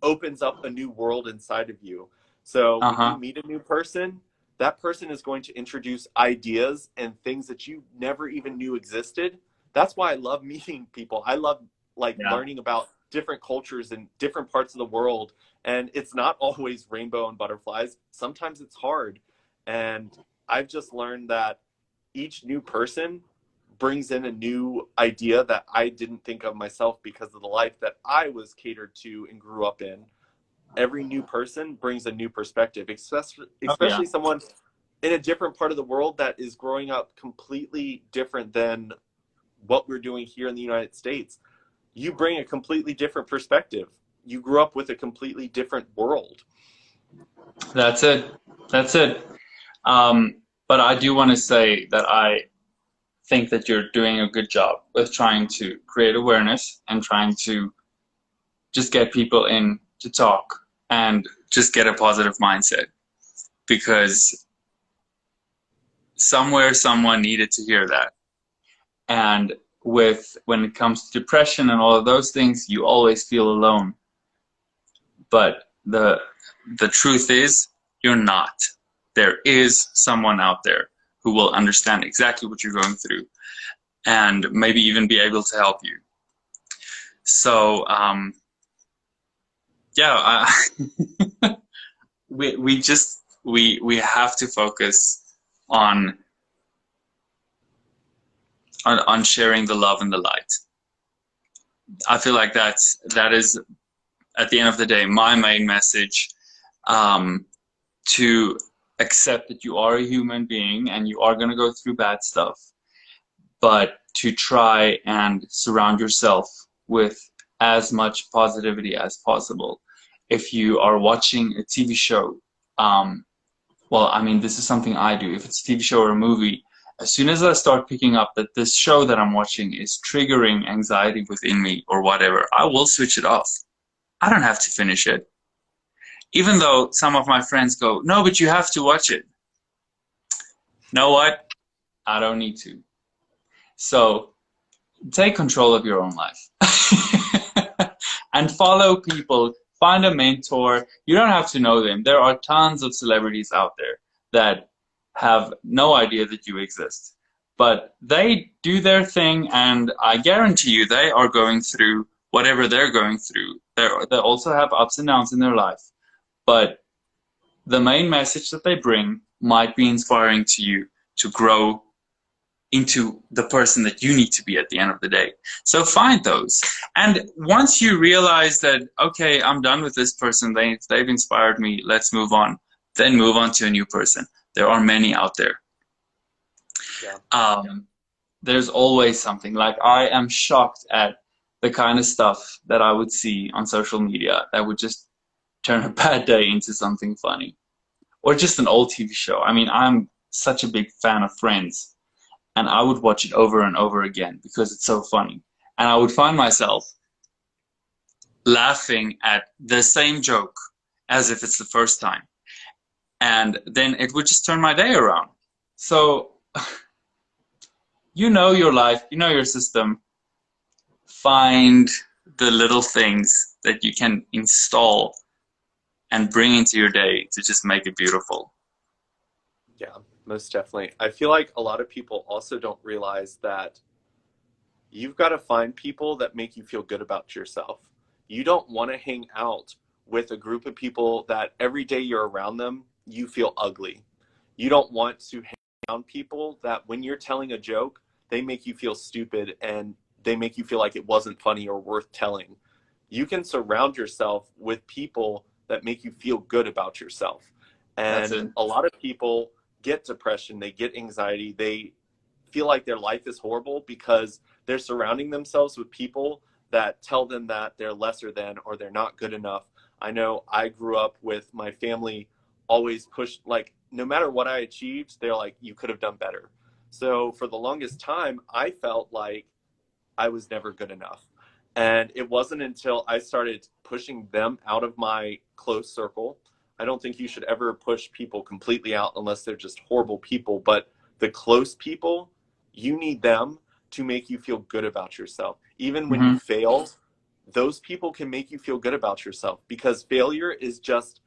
opens up a new world inside of you. So when you meet a new person, that person is going to introduce ideas and things that you never even knew existed. That's why I love meeting people. I love learning about different cultures and different parts of the world. And it's not always rainbow and butterflies. Sometimes it's hard. And I've just learned that each new person brings in a new idea that I didn't think of myself, because of the life that I was catered to and grew up in. Every new person brings a new perspective, especially someone in a different part of the world that is growing up completely different than what we're doing here in the United States. You bring a completely different perspective. You grew up with a completely different world. That's it. That's it. But I do want to say that I think that you're doing a good job with trying to create awareness and trying to just get people in to talk and just get a positive mindset, because somewhere someone needed to hear that. And when it comes to depression and all of those things, you always feel alone. But the truth is, you're not. there is someone out there who will understand exactly what you're going through and maybe even be able to help you. So, yeah, we have to focus on sharing the love and the light. I feel like that is at the end of the day my main message, to accept that you are a human being and you are going to go through bad stuff, but to try and surround yourself with as much positivity as possible. If you are watching a TV show, well, I mean, this is something I do. If it's a TV show or a movie, as soon as I start picking up that this show that I'm watching is triggering anxiety within me or whatever, I will switch it off. I don't have to finish it. Even though some of my friends go, no, but you have to watch it. Know what? I don't need to. So take control of your own life and follow people. Find a mentor. You don't have to know them. There are tons of celebrities out there that have no idea that you exist. But they do their thing, and I guarantee you they are going through whatever they're going through. They also have ups and downs in their life. But the main message that they bring might be inspiring to you to grow into the person that you need to be at the end of the day. So find those. And once you realize that, okay, I'm done with this person, they've inspired me, let's move on, then move on to a new person. There are many out there. Yeah. There's always something. Like, I am shocked at the kind of stuff that I would see on social media that would just turn a bad day into something funny. Or just an old TV show. I mean, I'm such a big fan of Friends, and I would watch it over and over again because it's so funny. And I would find myself laughing at the same joke as if it's the first time. And then it would just turn my day around. So, you know your life, you know your system. Find the little things that you can install and bring into your day to just make it beautiful. Yeah, most definitely. I feel like a lot of people also don't realize that you've got to find people that make you feel good about yourself. You don't want to hang out with a group of people that every day you're around them, you feel ugly. You don't want to hang around people that when you're telling a joke, they make you feel stupid and they make you feel like it wasn't funny or worth telling. You can surround yourself with people that make you feel good about yourself. That's And it. a lot of people get depression, they get anxiety, they feel like their life is horrible because they're surrounding themselves with people that tell them that they're lesser than or they're not good enough. I know I grew up with my family always pushed, like, no matter what I achieved, they're like, you could have done better. So for the longest time, I felt like I was never good enough. And it wasn't until I started pushing them out of my close circle. I don't think you should ever push people completely out unless they're just horrible people. But the close people, you need them to make you feel good about yourself. Even when you Mm-hmm. fail, those people can make you feel good about yourself because failure is just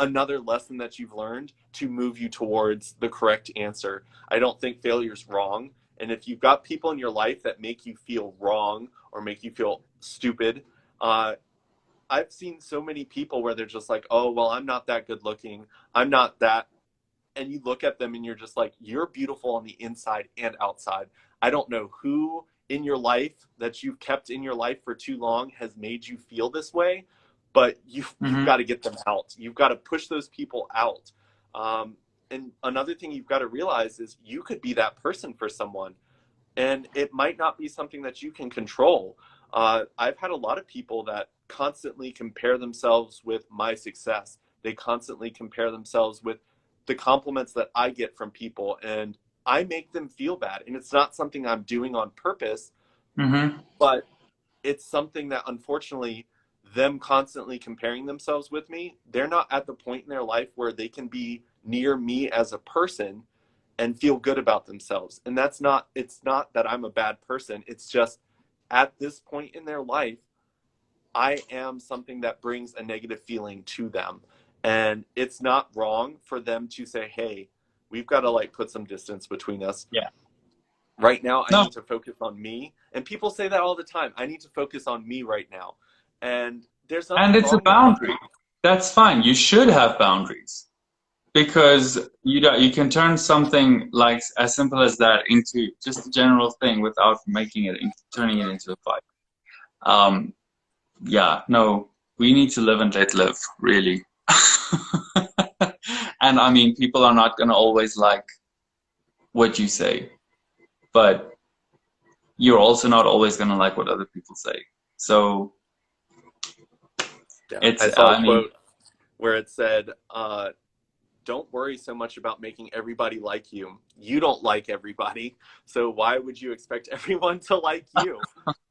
another lesson that you've learned to move you towards the correct answer. I don't think failure's wrong. And if you've got people in your life that make you feel wrong or make you feel stupid, I've seen so many people where they're just like, oh, well, I'm not that good looking. I'm not that. And you look at them and you're just like, you're beautiful on the inside and outside. I don't know who in your life that you've kept in your life for too long has made you feel this way, but you've Mm-hmm. got to get them out. You've got to push those people out. And another thing you've got to realize is you could be that person for someone, and it might not be something that you can control. I've had a lot of people that constantly compare themselves with my success. They constantly compare themselves with the compliments that I get from people, and I make them feel bad. And it's not something I'm doing on purpose, Mm-hmm. but it's something that unfortunately them constantly comparing themselves with me, they're not at the point in their life where they can be near me as a person and feel good about themselves. And that's not, it's not that I'm a bad person. It's just at this point in their life, I am something that brings a negative feeling to them. And it's not wrong for them to say, hey, we've got to like put some distance between us. Yeah. Right now, I No, need to focus on me. And people say that all the time. I need to focus on me right now. And there's and nothing it's a wrong with that. boundary. That's fine. You should have boundaries because you can turn something like as simple as that into just a general thing without making it turning it into a fight. Um, yeah, no, we need to live and let live, really. And I mean, people are not going to always like what you say, but you're also not always going to like what other people say. So Yeah. it's, I saw a I mean, quote where it said, don't worry so much about making everybody like you. You don't like everybody. So why would you expect everyone to like you?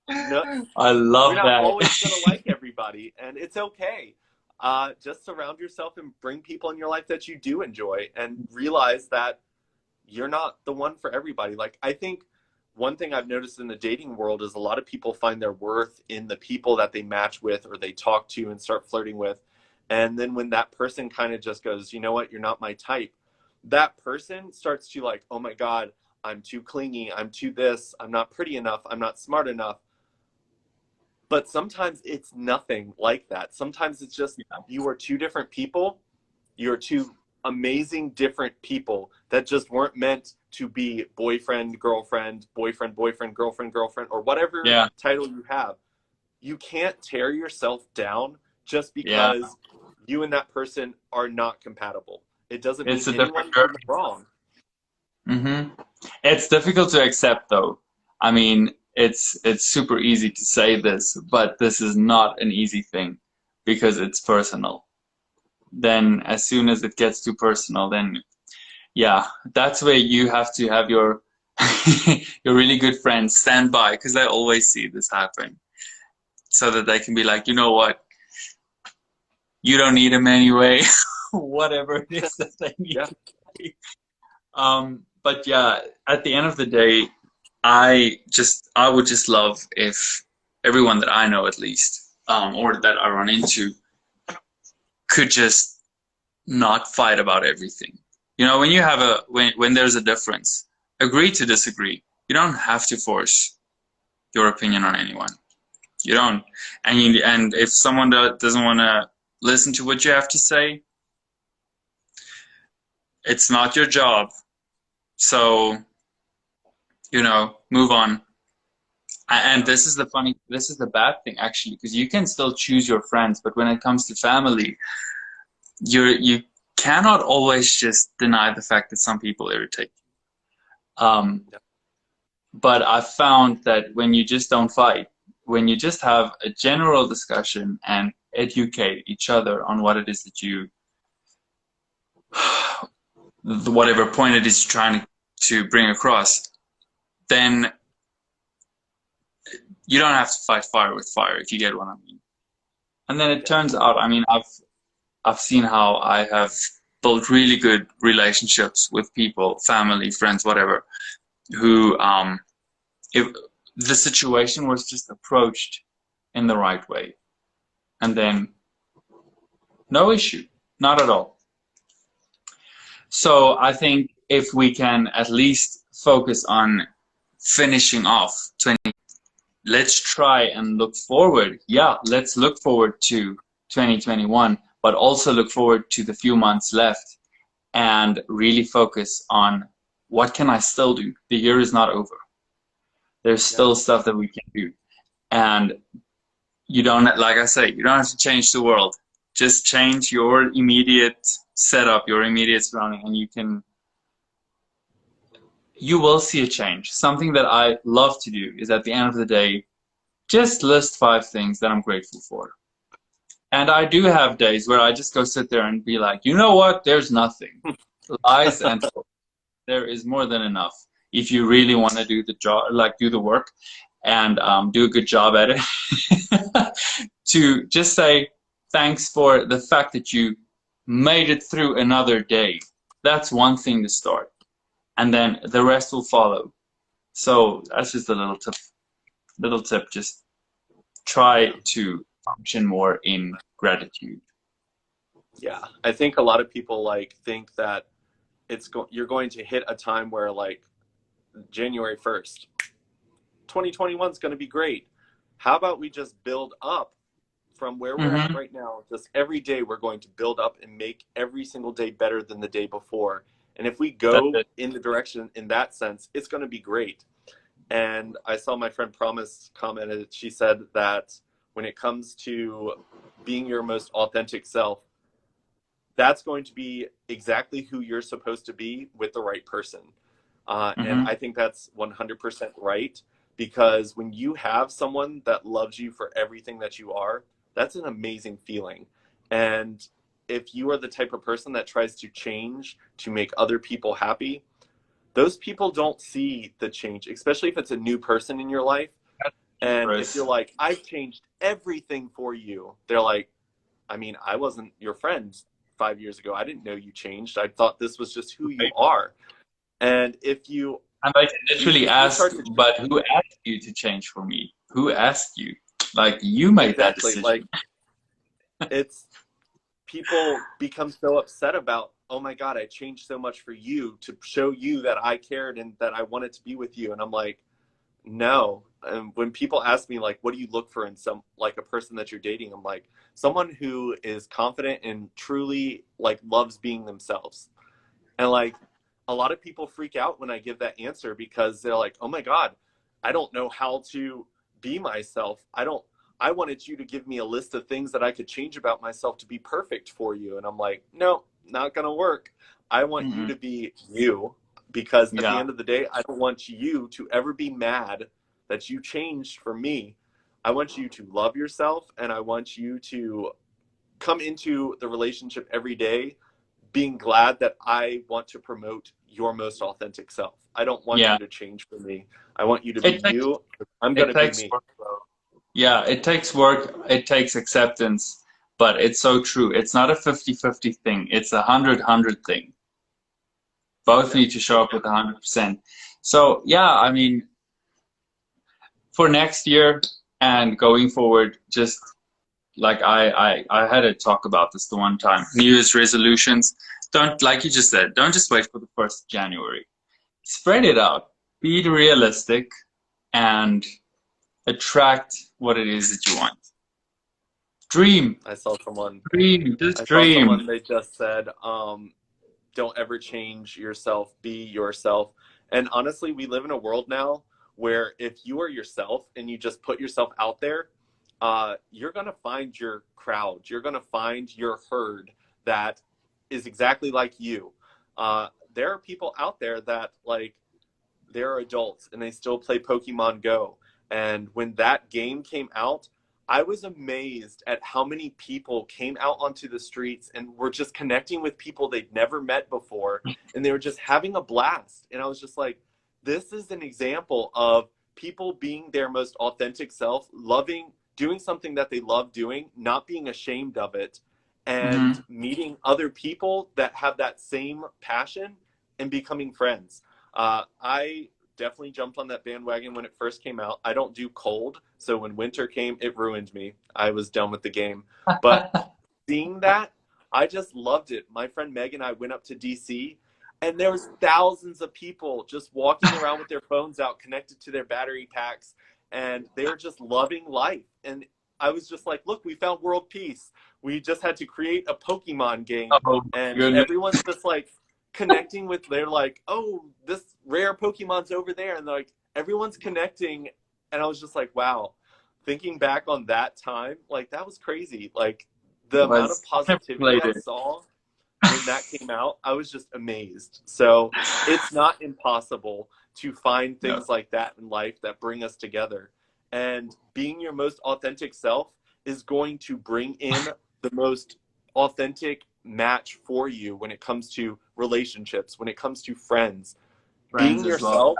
No, I you're love not that. always going to like everybody, and it's okay. Just surround yourself and bring people in your life that you do enjoy, and realize that you're not the one for everybody. Like, I think one thing I've noticed in the dating world is a lot of people find their worth in the people that they match with or they talk to and start flirting with. And then when that person kind of just goes, you know what, you're not my type, that person starts to like, oh my God, I'm too clingy, I'm too this, I'm not pretty enough, I'm not smart enough. But sometimes it's nothing like that. Sometimes it's just Yeah. you are two different people. You're two amazing different people that just weren't meant to be boyfriend, girlfriend, boyfriend, boyfriend, girlfriend, girlfriend, or whatever Yeah. title you have. You can't tear yourself down just Yeah. because you and that person are not compatible. It doesn't mean It's a different anyone's in the journey. wrong. Hmm. It's difficult to accept, though. I mean, it's super easy to say this, but this is not an easy thing because it's personal. Then, as soon as it gets too personal, then yeah, that's where you have to have your your really good friends stand by because I always see this happen, so that they can be like, you know what, you don't need him anyway, whatever it is that they need Yeah. to say. But yeah, at the end of the day, I would just love if everyone that I know at least, or that I run into, could just not fight about everything. You know, when you have when there's a difference, agree to disagree. You don't have to force your opinion on anyone. You don't. And if someone doesn't want to listen to what you have to say, it's not your job. So, you know, move on. And Yeah. this is the bad thing actually, because you can still choose your friends, but when it comes to family, you cannot always just deny the fact that some people irritate you. Yeah. But I've found that when you just don't fight, when you just have a general discussion and educate each other on what it is that you, whatever point it is you're trying to bring across, then you don't have to fight fire with fire, if you get what I mean. And then it Yeah. turns out, I mean, I've seen how I have built really good relationships with people, family, friends, whatever, who, if the situation was just approached in the right way, and then no issue, not at all. So I think if we can at least focus on finishing off 20, let's try and look forward. Yeah, let's look forward to 2021, but also look forward to the few months left and really focus on what can I still do? The year is not over. There's Yeah. still stuff that we can do. And you don't, like I say, you don't have to change the world. Just change your immediate setup, your immediate surrounding, and you will see a change. Something that I love to do is at the end of the day, just list 5 things that I'm grateful for. And I do have days where I just go sit there and be like, you know what? There's nothing. Lies and there is more than enough if you really want to do the job, like do the work and do a good job at it. To just say thanks for the fact that you made it through another day. That's one thing to start, and then the rest will follow. So that's just a little tip. Little tip. Just try Yeah. to function more in gratitude. Yeah, I think a lot of people like think that you're going to hit a time where like January 1st, 2021 is going to be great. How about we just build up from where we're at Mm-hmm. right now? Just every day we're going to build up and make every single day better than the day before. And if we That's go it. in the direction in that sense, it's going to be great. And I saw my friend Promise commented, she said that when it comes to being your most authentic self, that's going to be exactly who you're supposed to be with the right person. And Mm-hmm. I think that's 100% right, because when you have someone that loves you for everything that you are, that's an amazing feeling. And if you are the type of person that tries to change to make other people happy, those people don't see the change, especially if it's a new person in your life. And if you're Chris. like, I've changed everything for you, they're like, I mean, I wasn't your friend 5 years ago. I didn't know you changed. I thought this was just who you Right? are. And if you And I can literally if you ask, start to but who asked you to change for me? Who asked you? Like you made that exactly decision. like it's people become so upset about, oh my God, I changed so much for you to show you that I cared and that I wanted to be with you. And I'm like, no. And when people ask me like, what do you look for in some like a person that you're dating, I'm like, someone who is confident and truly like loves being themselves. And like a lot of people freak out when I give that answer because they're like, oh my God, I don't know how to be myself. I wanted you to give me a list of things that I could change about myself to be perfect for you. And I'm like, no, not going to work. I want you Mm-mm. to be you, because at the Yeah. end of the day, I don't want you to ever be mad that you changed for me. I want you to love yourself, and I want you to come into the relationship every day being glad that I want to promote your most authentic self. I don't want Yeah. you to change for me. I want you to be It takes you. I'm going it to be takes me. work though. Yeah, it takes work, it takes acceptance, but it's so true. It's not a 50-50 thing. It's a 100-100 thing. Both Yeah. need to show up with 100%. So, yeah, I mean, for next year and going forward, just like I had a talk about this the one time. New Year's resolutions. Don't, like you just said, don't just wait for the 1st of January. Spread it out. Be realistic and attract what it is that you want. Dream. I saw someone, Dream. Just dream. they just said, don't ever change yourself, be yourself. And honestly, we live in a world now where if you are yourself and you just put yourself out there, you're going to find your crowd. You're going to find your herd that is exactly like you. There are people out there that like they're adults and they still play Pokemon Go. And when that game came out, I was amazed at how many people came out onto the streets and were just connecting with people they'd never met before. And they were just having a blast. And I was just like, this is an example of people being their most authentic self, loving, doing something that they love doing, not being ashamed of it, and Hmm. meeting other people that have that same passion and becoming friends. I definitely jumped on that bandwagon when it first came out. I don't do cold, so when winter came, it ruined me. I was done with the game. But seeing that, I just loved it. My friend Meg and I went up to DC, and there was thousands of people just walking around with their phones out, connected to their battery packs, and they were just loving life. And I was just like, look, we found world peace. We just had to create a Pokemon game, Oh my and goodness. everyone's just like connecting with, they're like, oh, this rare Pokemon's over there, and they're like, everyone's connecting. And I was just like, wow, thinking back on that time, like that was crazy. Like the amount of I never positivity played I it. saw when that came out, I was just amazed. So it's not impossible to find No. things like that in life that bring us together. And being your most authentic self is going to bring in the most authentic match for you when it comes to relationships, when it comes to friends. Friends Being as well. yourself,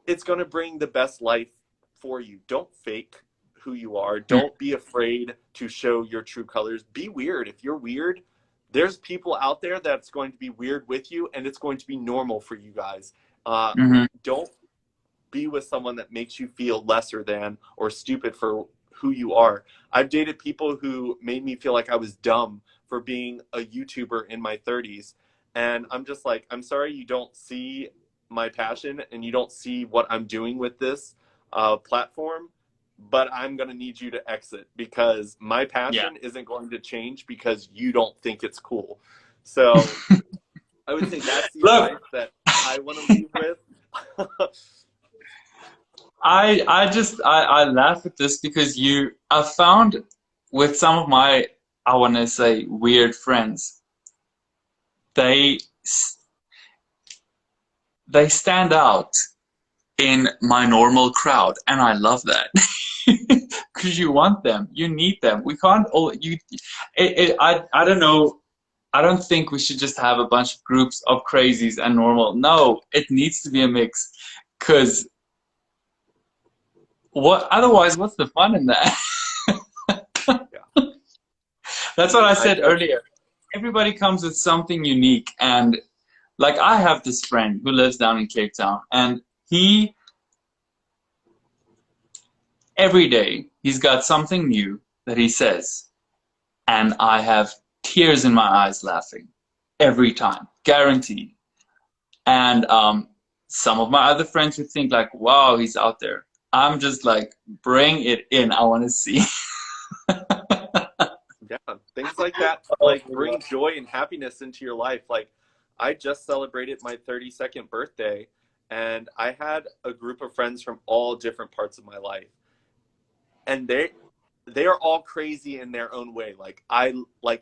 it's going to bring the best life for you. Don't fake who you are. Hmm. Don't be afraid to show your true colors. Be weird. If you're weird, there's people out there that's going to be weird with you, and it's going to be normal for you guys. Hmm. Don't be with someone that makes you feel lesser than or stupid for who you are. I've dated people who made me feel like I was dumb for being a YouTuber in my 30s. And I'm just like, I'm sorry you don't see my passion and you don't see what I'm doing with this platform, but I'm going to need you to exit because my Yeah. passion isn't going to change because you don't think it's cool. So I would say that's the Look, advice that I want to leave with. I laugh at this because I found with some of my, I want to say, weird friends, they they stand out in my normal crowd, and I love that. Because you want them, you need them. We can't all I don't know. I don't think we should just have a bunch of groups of crazies and normal. No, it needs to be a mix. Because otherwise, what's the fun in that? Yeah. That's what I I said earlier. Everybody comes with something unique, and like I have this friend who lives down in Cape Town, and he every day he's got something new that he says, and I have tears in my eyes laughing every time, guaranteed. And some of my other friends would think like, "Wow, he's out there." I'm just like, "Bring it in! I want to see." Yeah, things like that Oh, like bring joy and happiness into your life. Like I just celebrated my 32nd birthday and I had a group of friends from all different parts of my life. And they are all crazy in their own way. Like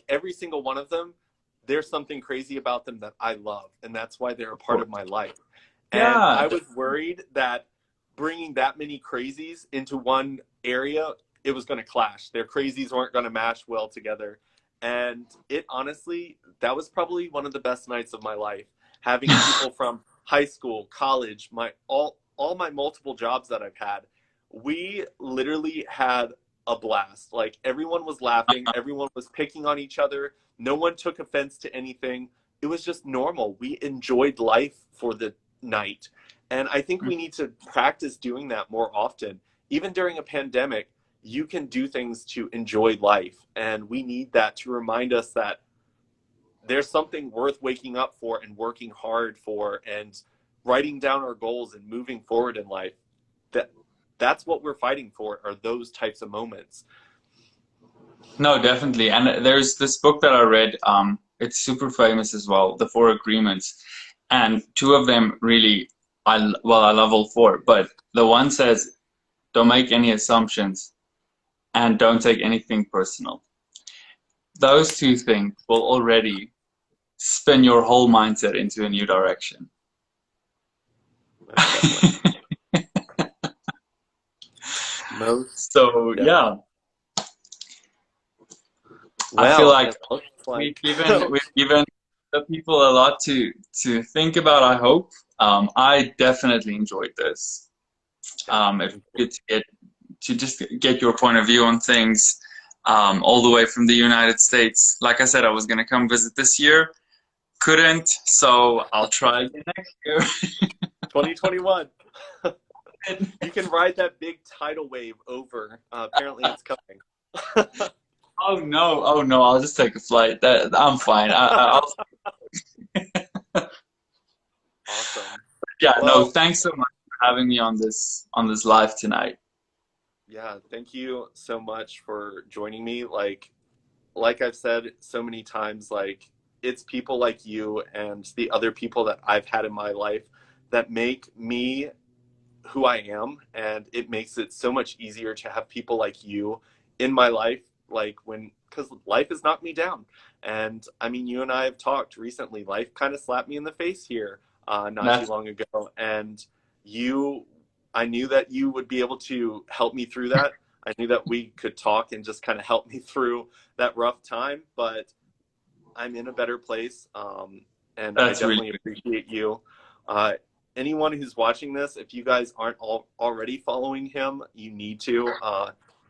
every single one of them, there's something crazy about them that I love, and that's why they're a part of my life. And yeah, I was worried that bringing that many crazies into one area, it was going to clash. Their crazies weren't going to match well together. And it honestly, that was probably one of the best nights of my life. Having people from high school, college, my all my multiple jobs that I've had, we literally had a blast. Like everyone was laughing, everyone was picking on each other. No one took offense to anything. It was just normal. We enjoyed life for the night. And I think we need to practice doing that more often. Even during a pandemic, you can do things to enjoy life. And we need that to remind us that there's something worth waking up for and working hard for and writing down our goals and moving forward in life. That's what we're fighting for, are those types of moments. no, definitely. And there's this book that I read. It's super famous as well, The Four Agreements, and two of them really, I love all four, but the one says, "Don't make any assumptions and don't take anything personal." Those two things will already spin your whole mindset into a new direction. Most definitely. Most So definitely. yeah, I feel Well, like it looks we've like given the people a lot to think about, I hope. I definitely enjoyed this. yeah, It's good to just get your point of view on things, all the way from the United States. Like I said, I was gonna come visit this year, couldn't, so I'll try again next year. 2021. You can ride that big tidal wave over. Apparently, it's coming. Oh no, I'll just take a flight. I'm fine. I'll, Awesome. yeah, no, Well, thanks so much for having me on this live tonight. yeah, thank you so much for joining me. Like I've said so many times, like it's people like you and the other people that I've had in my life that make me who I am, and it makes it so much easier to have people like you in my life. Like because life has knocked me down, and I mean, you and I have talked recently. Life kind of slapped me in the face here, not too That's long ago, and you, I knew that you would be able to help me through that. I knew that we could talk and just kind of help me through that rough time, but I'm in a better place, and I that's really definitely good. appreciate you. Uh, Anyone who's watching this, if you guys aren't already following him, you need to.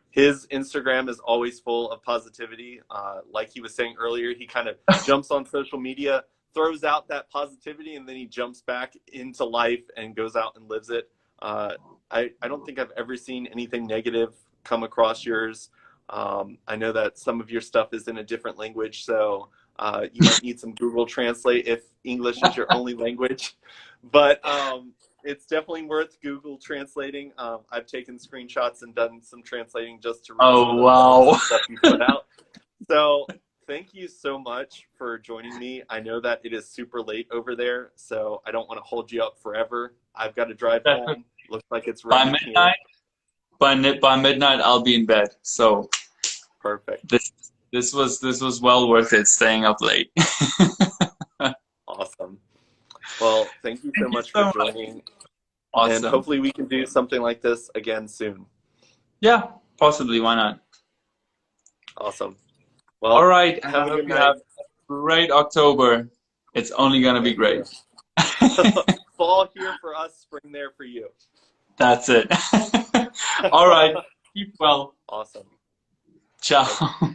His Instagram is always full of positivity. Like he was saying earlier, he kind of jumps on social media, throws out that positivity, and then he jumps back into life and goes out and lives it. I don't think I've ever seen anything negative come across yours I know that some of your stuff is in a different language, so you might need some Google Translate if English is your only language. But it's definitely worth Google translating. I've taken screenshots and done some translating just to read some Oh, of the poems wow. and stuff you put out. So thank you so much for joining me. I know that it is super late over there, so I don't want to hold you up forever. I've got to drive home. Looks like it's By raining here. midnight, by midnight, I'll be in bed. So Perfect. this was well worth it staying up late. Awesome. Well, thank you so Thank you much for so much. joining, and Awesome. hopefully we can do something like this again soon. Yeah, possibly. Why not? Awesome. All Well, right, and have I a hope good you night. have a great October. It's only gonna be Thank great. you. Fall here for us, spring there for you. That's it. All right. Keep well. Awesome. Bye. Ciao.